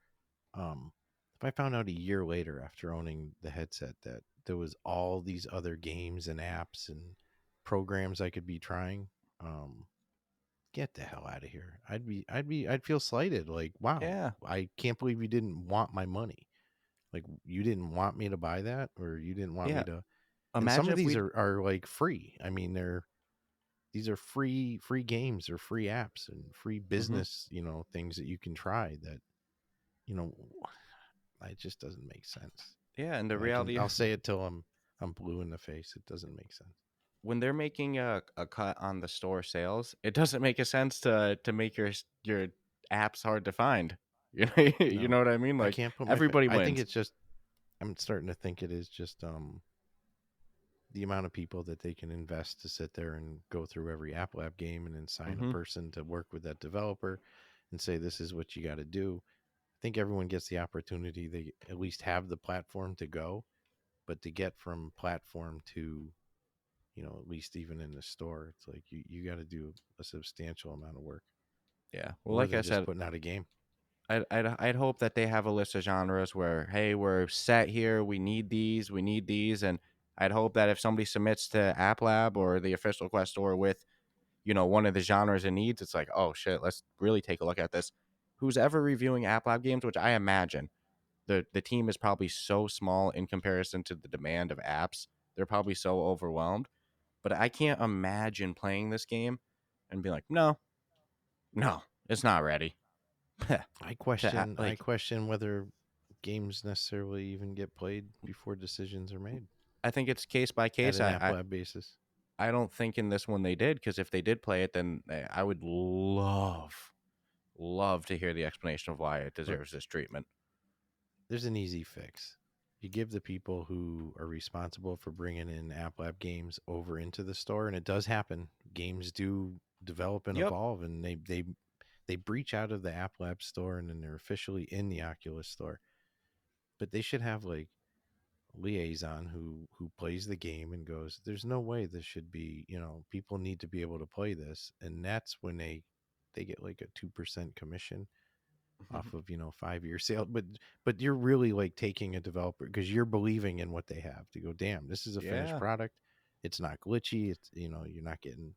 if I found out a year later after owning the headset that there was all these other games and apps and programs I could be trying, um, get the hell out of here. I'd feel slighted. Like, wow, Yeah. I can't believe you didn't want my money. Like, you didn't want me to buy that, or you didn't want me Yeah. to. And some Imagine of if these we are like free. I mean, these are free games or free apps and free Mhm. business, things that you can try that, you know, it just doesn't make sense. Yeah, and the And reality I'll say it till I'm blue in the face. It doesn't make sense. when they're making a cut on the store sales, it doesn't make a sense to make your apps hard to find. You No, know what I mean? I Like can't put everybody I think wins. it's just, I'm starting to think it is just, the amount of people that they can invest to sit there and go through every App Lab game and then sign a Hmm. person to work with that developer and say, this is what you got to do. I think everyone gets the opportunity. They at least have the platform to go, but to get from platform to, at least even in the store, it's like you got to do a substantial amount of work, Yeah. Well, or like they're I just said, putting out a game. I'd hope that they have a list of genres where, hey, we're set here. We need these, and I'd hope that if somebody submits to App Lab or the official Quest store with one of the genres it needs, it's like, oh shit, let's really take a look at this. Who's ever reviewing App Lab games, which I imagine the team is probably so small in comparison to the demand of apps. They're probably so overwhelmed. But I can't imagine playing this game and be like, no, no, it's not ready. I Like, question whether games necessarily even get played before decisions are made I think it's case by at case. an App Lab basis. I don't think in this one they did, because if they did play it, then I would love to hear the explanation of why it Look, deserves this treatment. there's an easy fix. You give the people who are responsible for bringing in App Lab games over into the store, and it does happen. Games do develop and Yep. evolve, and they breach out of the App Lab store, and then they're officially in the Oculus store. But they should have like liaison who plays the game and goes, there's no way this should be, people need to be able to play this. And that's when they get like a 2% commission off of, 5 year sale. But you're really like taking a developer because you're believing in what they have to go, damn, this is a finished Yeah. product. It's not glitchy. It's, you're not getting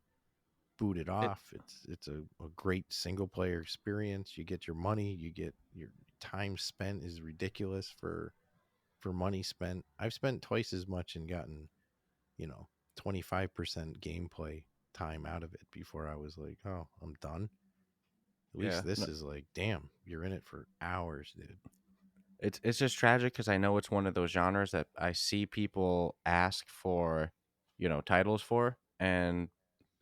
booted It off. It's a great single player experience. You get your money, you get your time spent is ridiculous for money spent. I've spent twice as much and gotten, you know, 25% gameplay time out of it before I was like, oh, I'm done. At least yeah. this No, is like, damn, you're in it for hours, dude. it's just tragic because I know it's one of those genres that I see people ask for, titles for, and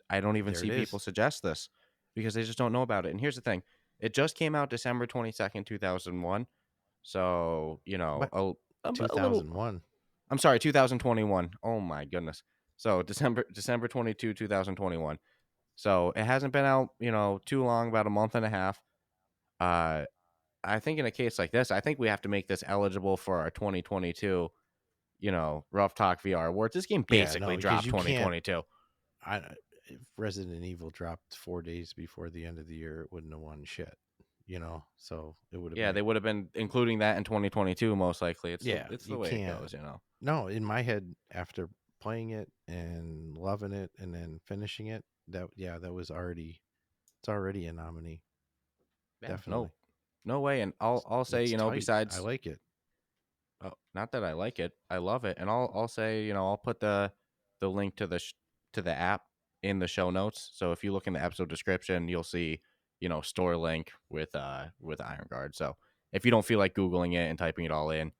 I don't even There it see people is. suggest this because they just don't know about it. And here's the thing: it just came out December 22nd, 2001. So What? a little. 2001. I'm sorry, 2021. Oh my goodness. So December 2021. So it hasn't been out, too long, about a month and a half. Uh, I think in a case like this, I think we have to make this eligible for our 2022. Rough Talk VR awards. This game Yeah, basically no, because dropped you can't. 2022. I If Resident Evil dropped 4 days before the end of the year, it wouldn't have won shit. So it would have Yeah, been. they would have been including that in 2022 most likely. Yeah, It's the you way it can't. goes. No, in my head, after playing it and loving it and then finishing it, that was already it's already a nominee. Yeah, Definitely. no way. And I'll say, It's tight. I besides, like it. oh, not that I like it, I love it, and I'll say, I'll put the link to to the app in the show notes. So if you look in the episode description, you'll see, store link with Iron Guard. So if you don't feel like googling it and typing it all in,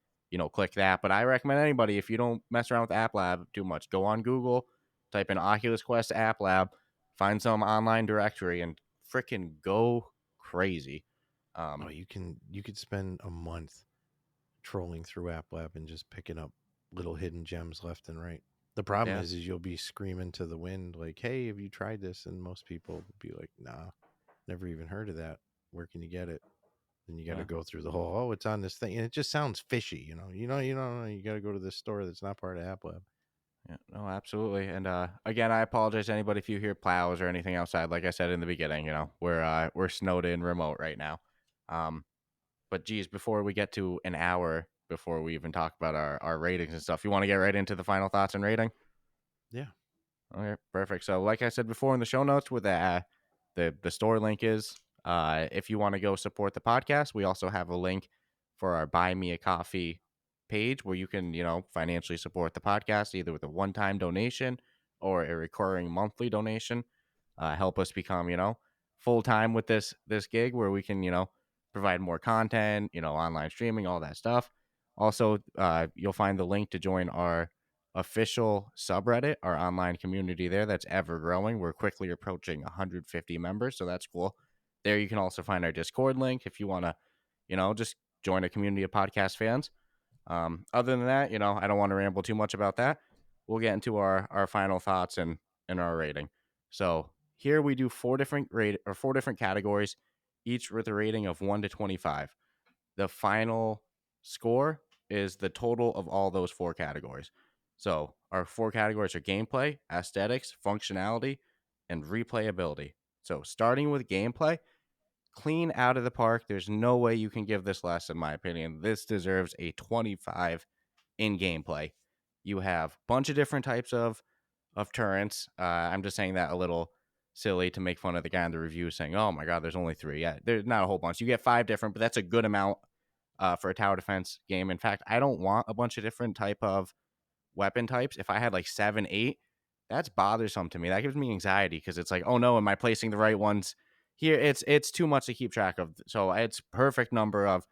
click that. But I recommend anybody, if you don't mess around with App Lab too much, go on Google, type in Oculus Quest App Lab, find some online directory, and freaking go crazy. Oh, Um, you could spend a month trolling through App Lab and just picking up little hidden gems left and right. The problem yeah, is you'll be screaming to the wind like, "Hey, have you tried this?" And most people would be like, "Nah, never even heard of that. Where can you get it?" Then you got to yeah. go through the whole, "Oh, it's on this thing," and it just sounds fishy. You don't know. You got to go to this store that's not part of App Lab. Yeah, no, absolutely. And again, I apologize to anybody if you hear plows or anything outside. Like I said in the beginning, we're snowed in remote right now. Um, but geez, before we get to an hour before we even talk about our ratings and stuff, you want to get right into the final thoughts and rating? Yeah, Okay, perfect. So, like I said before in the show notes, with the store link is, if you want to go support the podcast, we also have a link for our Buy Me a Coffee page where you can financially support the podcast either with a one time donation or a recurring monthly donation. Help us become full time with this gig where we can provide more content, online streaming, all that stuff. Also, you'll find the link to join our official subreddit, our online community there that's ever growing. We're quickly approaching 150 members, so that's cool. There you can also find our Discord link if you want to, just join a community of podcast fans. Other than that, I don't want to ramble too much about that. We'll get into our final thoughts and our rating. So here we do four different categories, each with a rating of 1 to 25. The final score is the total of all those four categories. So our four categories are gameplay, aesthetics, functionality, and replayability. So starting with gameplay, clean out of the park. There's no way you can give this less, in my opinion. This deserves a 25 in gameplay. You have a bunch of different types of turrets. I'm just saying that a little silly to make fun of the guy in the review saying, "Oh my god, there's only 3." Yeah, there's not a whole bunch. You get 5 different, but that's a good amount for a tower defense game. In fact, I don't want a bunch of different type of weapon types. If I had like 7, 8, that's bothersome to me. That gives me anxiety because it's like, oh no, am I placing the right ones here? It's too much to keep track of. So it's perfect number of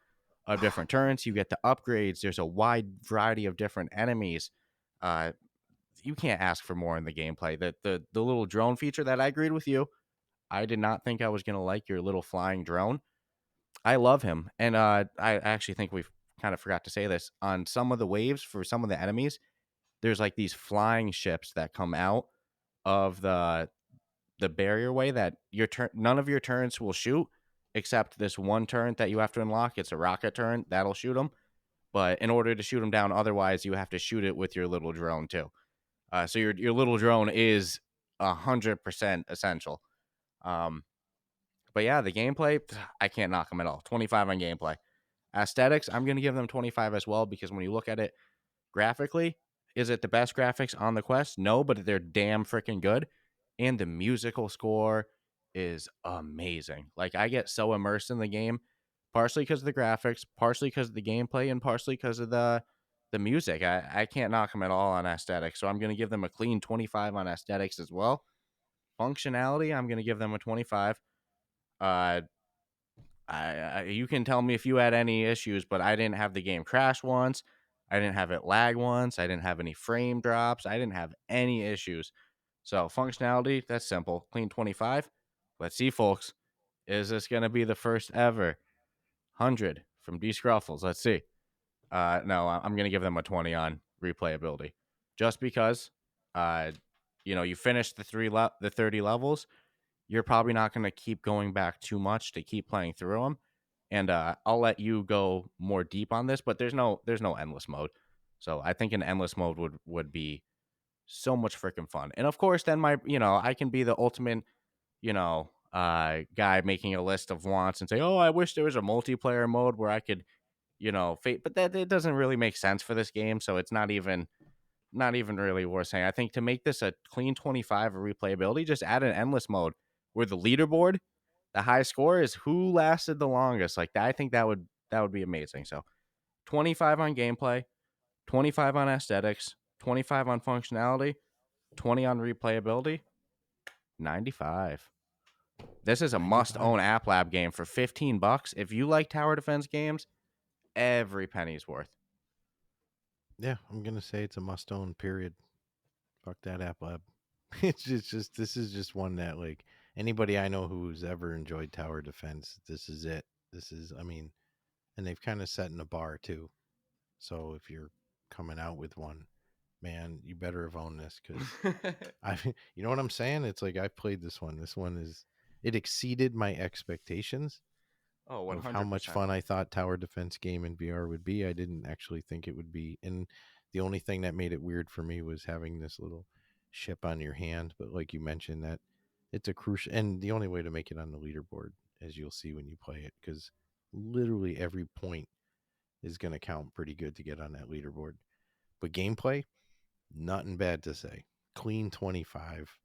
different turrets. You get the upgrades. There's a wide variety of different enemies. Uh, you can't ask for more in the gameplay. The little drone feature that I agreed with you. I did not think I was gonna like your little flying drone. I love him, and I actually think we've kind of forgot to say this on some of the waves for some of the enemies. There's like these flying ships that come out of the barrier way that none of your turrets will shoot except this one turret that you have to unlock. It's a rocket turret that'll shoot them, but in order to shoot them down, otherwise you have to shoot it with your little drone too. So your little drone is 100% essential. Um, but yeah, the gameplay, I can't knock them at all. 25 on gameplay. Aesthetics, I'm going to give them 25 as well because when you look at it graphically, is it the best graphics on the Quest? No, but they're damn freaking good. And the musical score is amazing. Like I get so immersed in the game, partially because of the graphics, partially because of the gameplay, and partially because of the music. I can't knock them at all on aesthetics. So I'm going to give them a clean 25 on aesthetics as well. Functionality, I'm going to give them a 25. Uh, you can tell me if you had any issues, but I didn't have the game crash once. I didn't have it lag once. I didn't have any frame drops. I didn't have any issues. So functionality, that's simple. Clean 25. Let's see, folks. Is this going to be the first ever 100 from Dscruffles? Let's see. No, I'm going to give them a 20 on replayability. Just because, uh, you finished the 30 levels, you're probably not going to keep going back too much to keep playing through them. And I'll let you go more deep on this, but there's no endless mode. So I think an endless mode would be so much freaking fun. And of course, then I can be the ultimate, guy making a list of wants and say, oh, I wish there was a multiplayer mode where I could, but that it doesn't really make sense for this game. So it's not even really worth saying. I think to make this a clean 25 of replayability, just add an endless mode where the leaderboard, the high score is who lasted the longest. Like that, I think that would be amazing. So 25 on gameplay, 25 on aesthetics, 25 on functionality, 20 on replayability, 95. This is a 95. must-own App Lab game for $15. If you like tower defense games, every penny's worth. Yeah, I'm gonna say it's a must own. Period. Fuck that app lab. It's just this is just one that like anybody I know who's ever enjoyed tower defense, this is it. This is I mean, and they've kind of set in a bar too. So if you're coming out with one, man, you better have owned this because I, you know what I'm saying? It's like I played this one. This one is it exceeded my expectations Oh, of how much 100%. fun I thought tower defense game in VR would be. I didn't actually think it would be. And the only thing that made it weird for me was having this little ship on your hand. But like you mentioned, that it's a crucial and the only way to make it on the leaderboard, as you'll see when you play it, because literally every point is going to count pretty good to get on that leaderboard. But gameplay, nothing bad to say. Clean 25.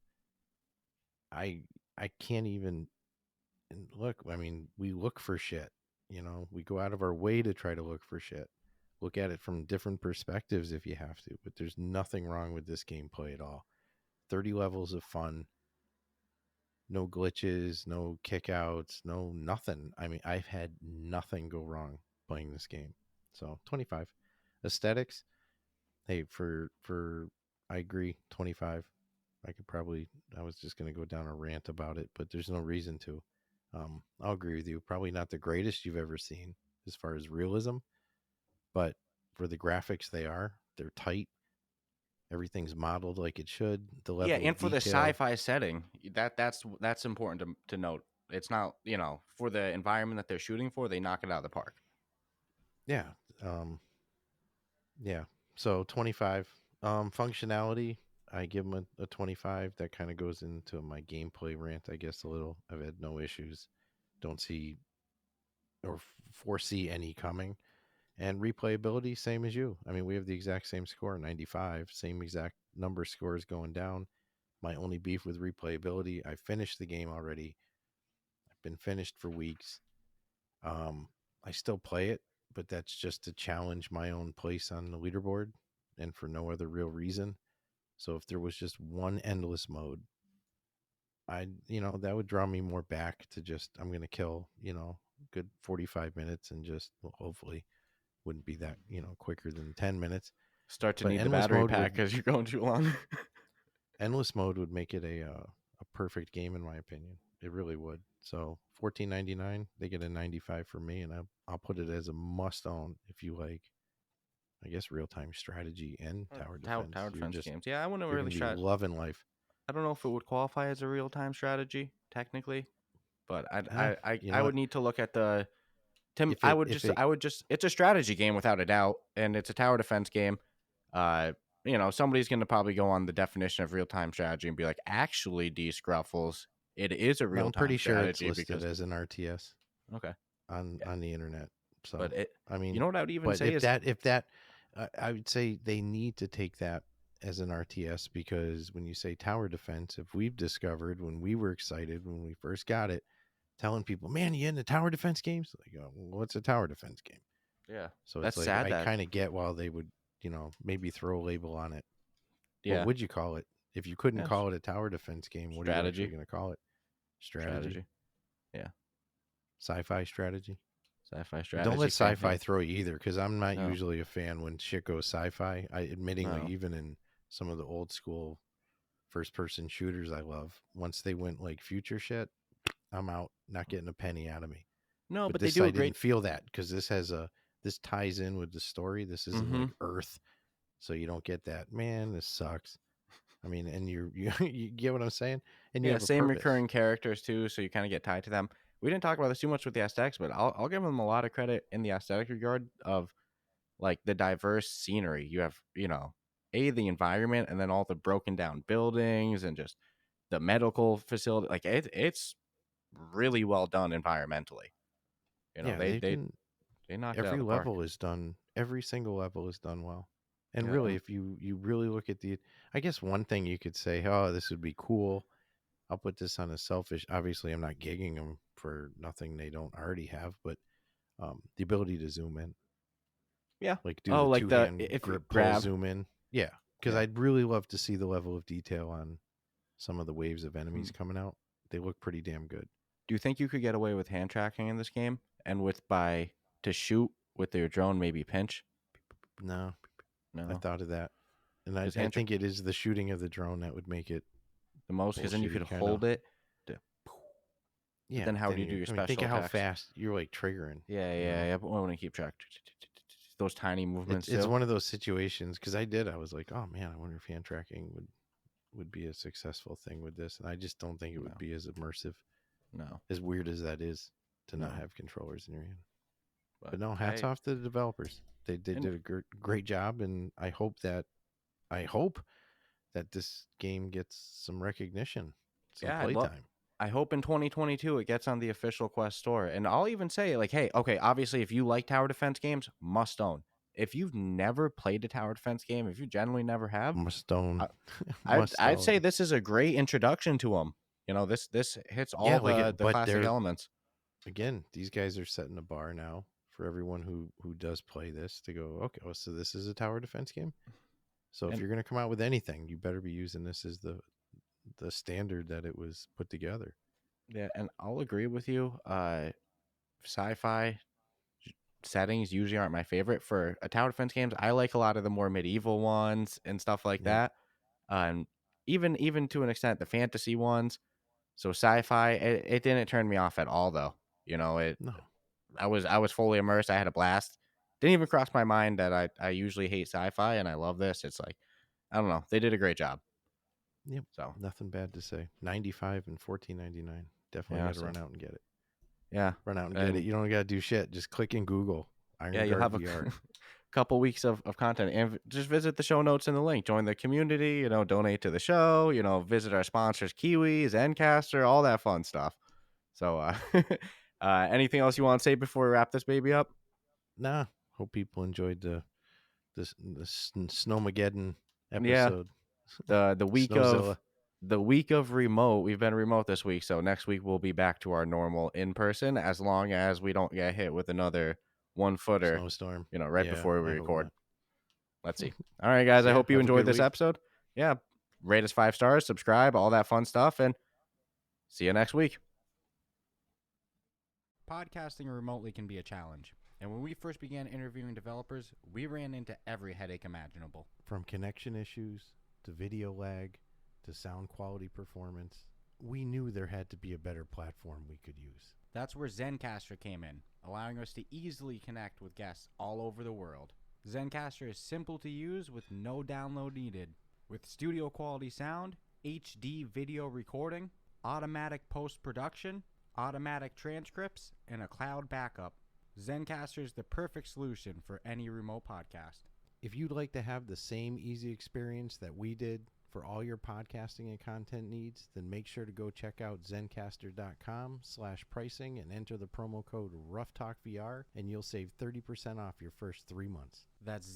I I can't even and look, I mean, we look for shit. You know, we go out of our way to try to look for shit. Look at it from different perspectives if you have to, but there's nothing wrong with this gameplay at all. 30 levels of fun, no glitches, no kickouts, no nothing. I mean, I've had nothing go wrong playing this game. So 25. Aesthetics, hey, for I agree, 25. I could probably I was just gonna go down a rant about it, but there's no reason to. I'll agree with you. Probably not the greatest you've ever seen as far as realism, but for the graphics they're tight. Everything's modeled like it should. The Yeah, level of and for the detail, sci-fi setting, that's important to note. It's not, for the environment that they're shooting for, they knock it out of the park. yeah, um, yeah. So 25. Functionality, I give them a 25. That kind of goes into my gameplay rant, I guess, a little. I've had no issues. Don't see or foresee any coming. And replayability, same as you. I mean, we have the exact same score, 95, same exact number scores going down. My only beef with replayability, I finished the game already. I've been finished for weeks. Um, I still play it, but that's just to challenge my own place on the leaderboard and for no other real reason. So if there was just one endless mode, that would draw me more back to just, I'm going to kill, good 45 minutes and just well, hopefully wouldn't be that, quicker than 10 minutes. Start to But need the battery pack because you're going too long. endless mode would make it a perfect game in my opinion. It really would. So 14.99, they get a 95 for me, and I'll put it as a must own if you like. I guess real time strategy and tower defense. Tower You're defense just games. Yeah, I wouldn't you're really gonna be strat. loving life. I don't know if it would qualify as a real time strategy technically, but I Ah, I I, you know I what? would need to look at the. Tim, If it if it I would just. It's a strategy game without a doubt, and it's a tower defense game. Uh, somebody's going to probably go on the definition of real time strategy and be like, actually, Dscruffles, it is a well, real I'm time pretty sure it's strategy listed because as an RTS okay, on yeah, on the internet. but So it. I You mean, know what I would even but say is if that I would say they need to take that as an RTS because when you say tower defense, if we've discovered when we were excited when we first got it, telling people, "Man, you into tower defense games?" Like, well, what's a tower defense game? yeah, So it's that's like sad I that kind of get why they would, maybe throw a label on it. What yeah, would you call it if you couldn't yes, call it a tower defense game? What are you actually strategy, going to call it? Strategy, strategy, yeah, sci-fi strategy. sci-fi But don't let strategy, sci-fi fantasy. throw you either, because I'm not No, usually a fan when shit goes sci-fi. I admittingly, no, even in some of the old school first-person shooters I love, once they went like future shit, I'm out. Not getting a penny out of me. no, But but they this do I a great. didn't feel that because this ties in with the story. This isn't Mm-hmm. like Earth, so you don't get that. Man, this sucks. I mean, and you get what I'm saying, and you Yeah, have a same purpose. recurring characters too, so you kind of get tied to them. We didn't talk about this too much with the aesthetics, but I'll give them a lot of credit in the aesthetic regard of like the diverse scenery. You have, the environment, and then all the broken down buildings and just the medical facility. Like it's really well done environmentally. Yeah, They they've they been they knocked it out of every the park. level is done. Every single level is done well. And Yeah, really, and if you really look at I guess one thing you could say, oh, this would be cool. I'll put this on a selfish. Obviously, I'm not gigging them for nothing they don't already have, but the ability to zoom in, yeah. like do Oh, the like two the hand if you grip pull grab, zoom in. Yeah, because yeah. I'd really love to see the level of detail on some of the waves of Hmm. enemies coming out. They look pretty damn good. Do you think you could get away with hand tracking in this game, and with by to shoot with your drone, maybe pinch? No, I No, thought of that, and because I think it is the shooting of the drone that would make it the most, because then you could bullshitty, kind of. hold it. To, but Yeah, then how do then you do you. your I mean, think special of how attacks? fast you're like triggering. Yeah, You yeah, know, yeah. But I want to keep track. Those tiny movements it's too. one of those situations because I did. I was like, oh man, I wonder if hand tracking would be a successful thing with this, and I just don't think it would No, be as immersive, no, as weird as that is to not no. have controllers in your hand. But But no, hats off to the developers. They and did a great job, and I hope that this game gets some recognition, some yeah, playtime. I hope in 2022 it gets on the official Quest Store. And I'll even say, like, hey, okay, obviously, if you like tower defense games, must own. If you've never played a tower defense game, if you generally never have, Must own, I, I'd must I'd say own. this is a great introduction to them. This hits Yeah, all like the but classic they're elements. again, these guys are setting a bar now for everyone who does play this to go. Okay, well, so this is a tower defense game. So if And you're going to come out with anything, you better be using this as the standard that it was put together. yeah, and I'll agree with you. Sci-fi settings usually aren't my favorite for a tower defense games. I like a lot of the more medieval ones and stuff like Yep. that. And even to an extent the fantasy ones. So sci-fi, it didn't turn me off at all though. It No. I was fully immersed. I had a blast. Didn't even cross my mind that I usually hate sci-fi and I love this. It's like, I don't know. They did a great job. Yep. So Nothing bad to say. 95 and 14.99. Definitely yeah, got to so run out and get it. yeah. Run out and get it. And You don't got to do shit. Just click in Google yeah, Iron you'll Guard have a VR. couple weeks of content, and just visit the show notes in the link. Join the community, donate to the show, visit our sponsors, Kiwi, Zencaster, all that fun stuff. So, anything else you want to say before we wrap this baby up? Nah. Hope people enjoyed the Snowmageddon Yeah, episode. the week of Snowzilla. remote. We've been remote this week, so next week we'll be back to our normal in person, as long as we don't get hit with another 1-footer, Snowstorm. right Yeah, before we I hope record. not. Let's see. All right, guys. So I yeah, hope you have a enjoyed good this week. episode. Yeah, rate us 5 stars, subscribe, all that fun stuff, and see you next week. Podcasting remotely can be a challenge, and when we first began interviewing developers, we ran into every headache imaginable. From connection issues to video lag to sound quality performance, we knew there had to be a better platform we could use. That's where Zencaster came in, allowing us to easily connect with guests all over the world. Zencaster is simple to use with no download needed. With studio quality sound, HD video recording, automatic post-production, automatic transcripts, and a cloud backup, Zencaster is the perfect solution for any remote podcast. If you'd like to have the same easy experience that we did for all your podcasting and content needs, then make sure to go check out zencaster.com/pricing and enter the promo code RuffTalkVR, and you'll save 30% off your first 3 months. That's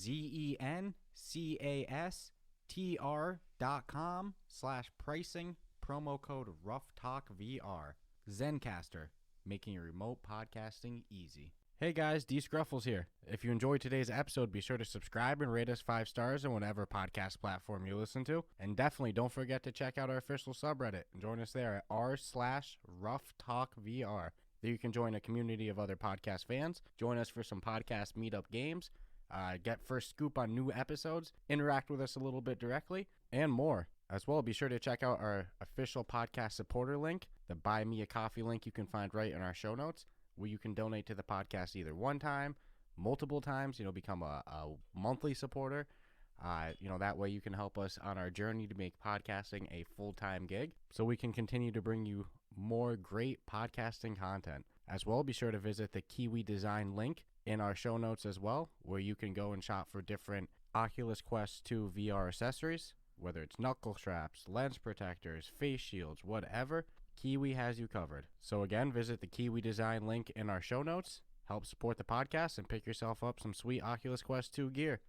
ZENCASTR.com/pricing, promo code RuffTalkVR. Zencaster, making remote podcasting easy. Hey guys, Dscruffles here. If you enjoyed today's episode, be sure to subscribe and rate us 5 stars on whatever podcast platform you listen to. And definitely don't forget to check out our official subreddit and join us there at r/RuffTalkVR. There you can join a community of other podcast fans, join us for some podcast meetup games, get first scoop on new episodes, interact with us a little bit directly, and more. As well, be sure to check out our official podcast supporter link, the Buy Me a Coffee link you can find right in our show notes, where you can donate to the podcast either one time, multiple times, become a monthly supporter. That way you can help us on our journey to make podcasting a full-time gig, so we can continue to bring you more great podcasting content. As well, be sure to visit the Kiwi Design link in our show notes as well, where you can go and shop for different Oculus Quest 2 VR accessories, whether it's knuckle straps, lens protectors, face shields, whatever. Kiwi has you covered. So again, visit the Kiwi Design link in our show notes, help support the podcast, and pick yourself up some sweet Oculus Quest 2 gear.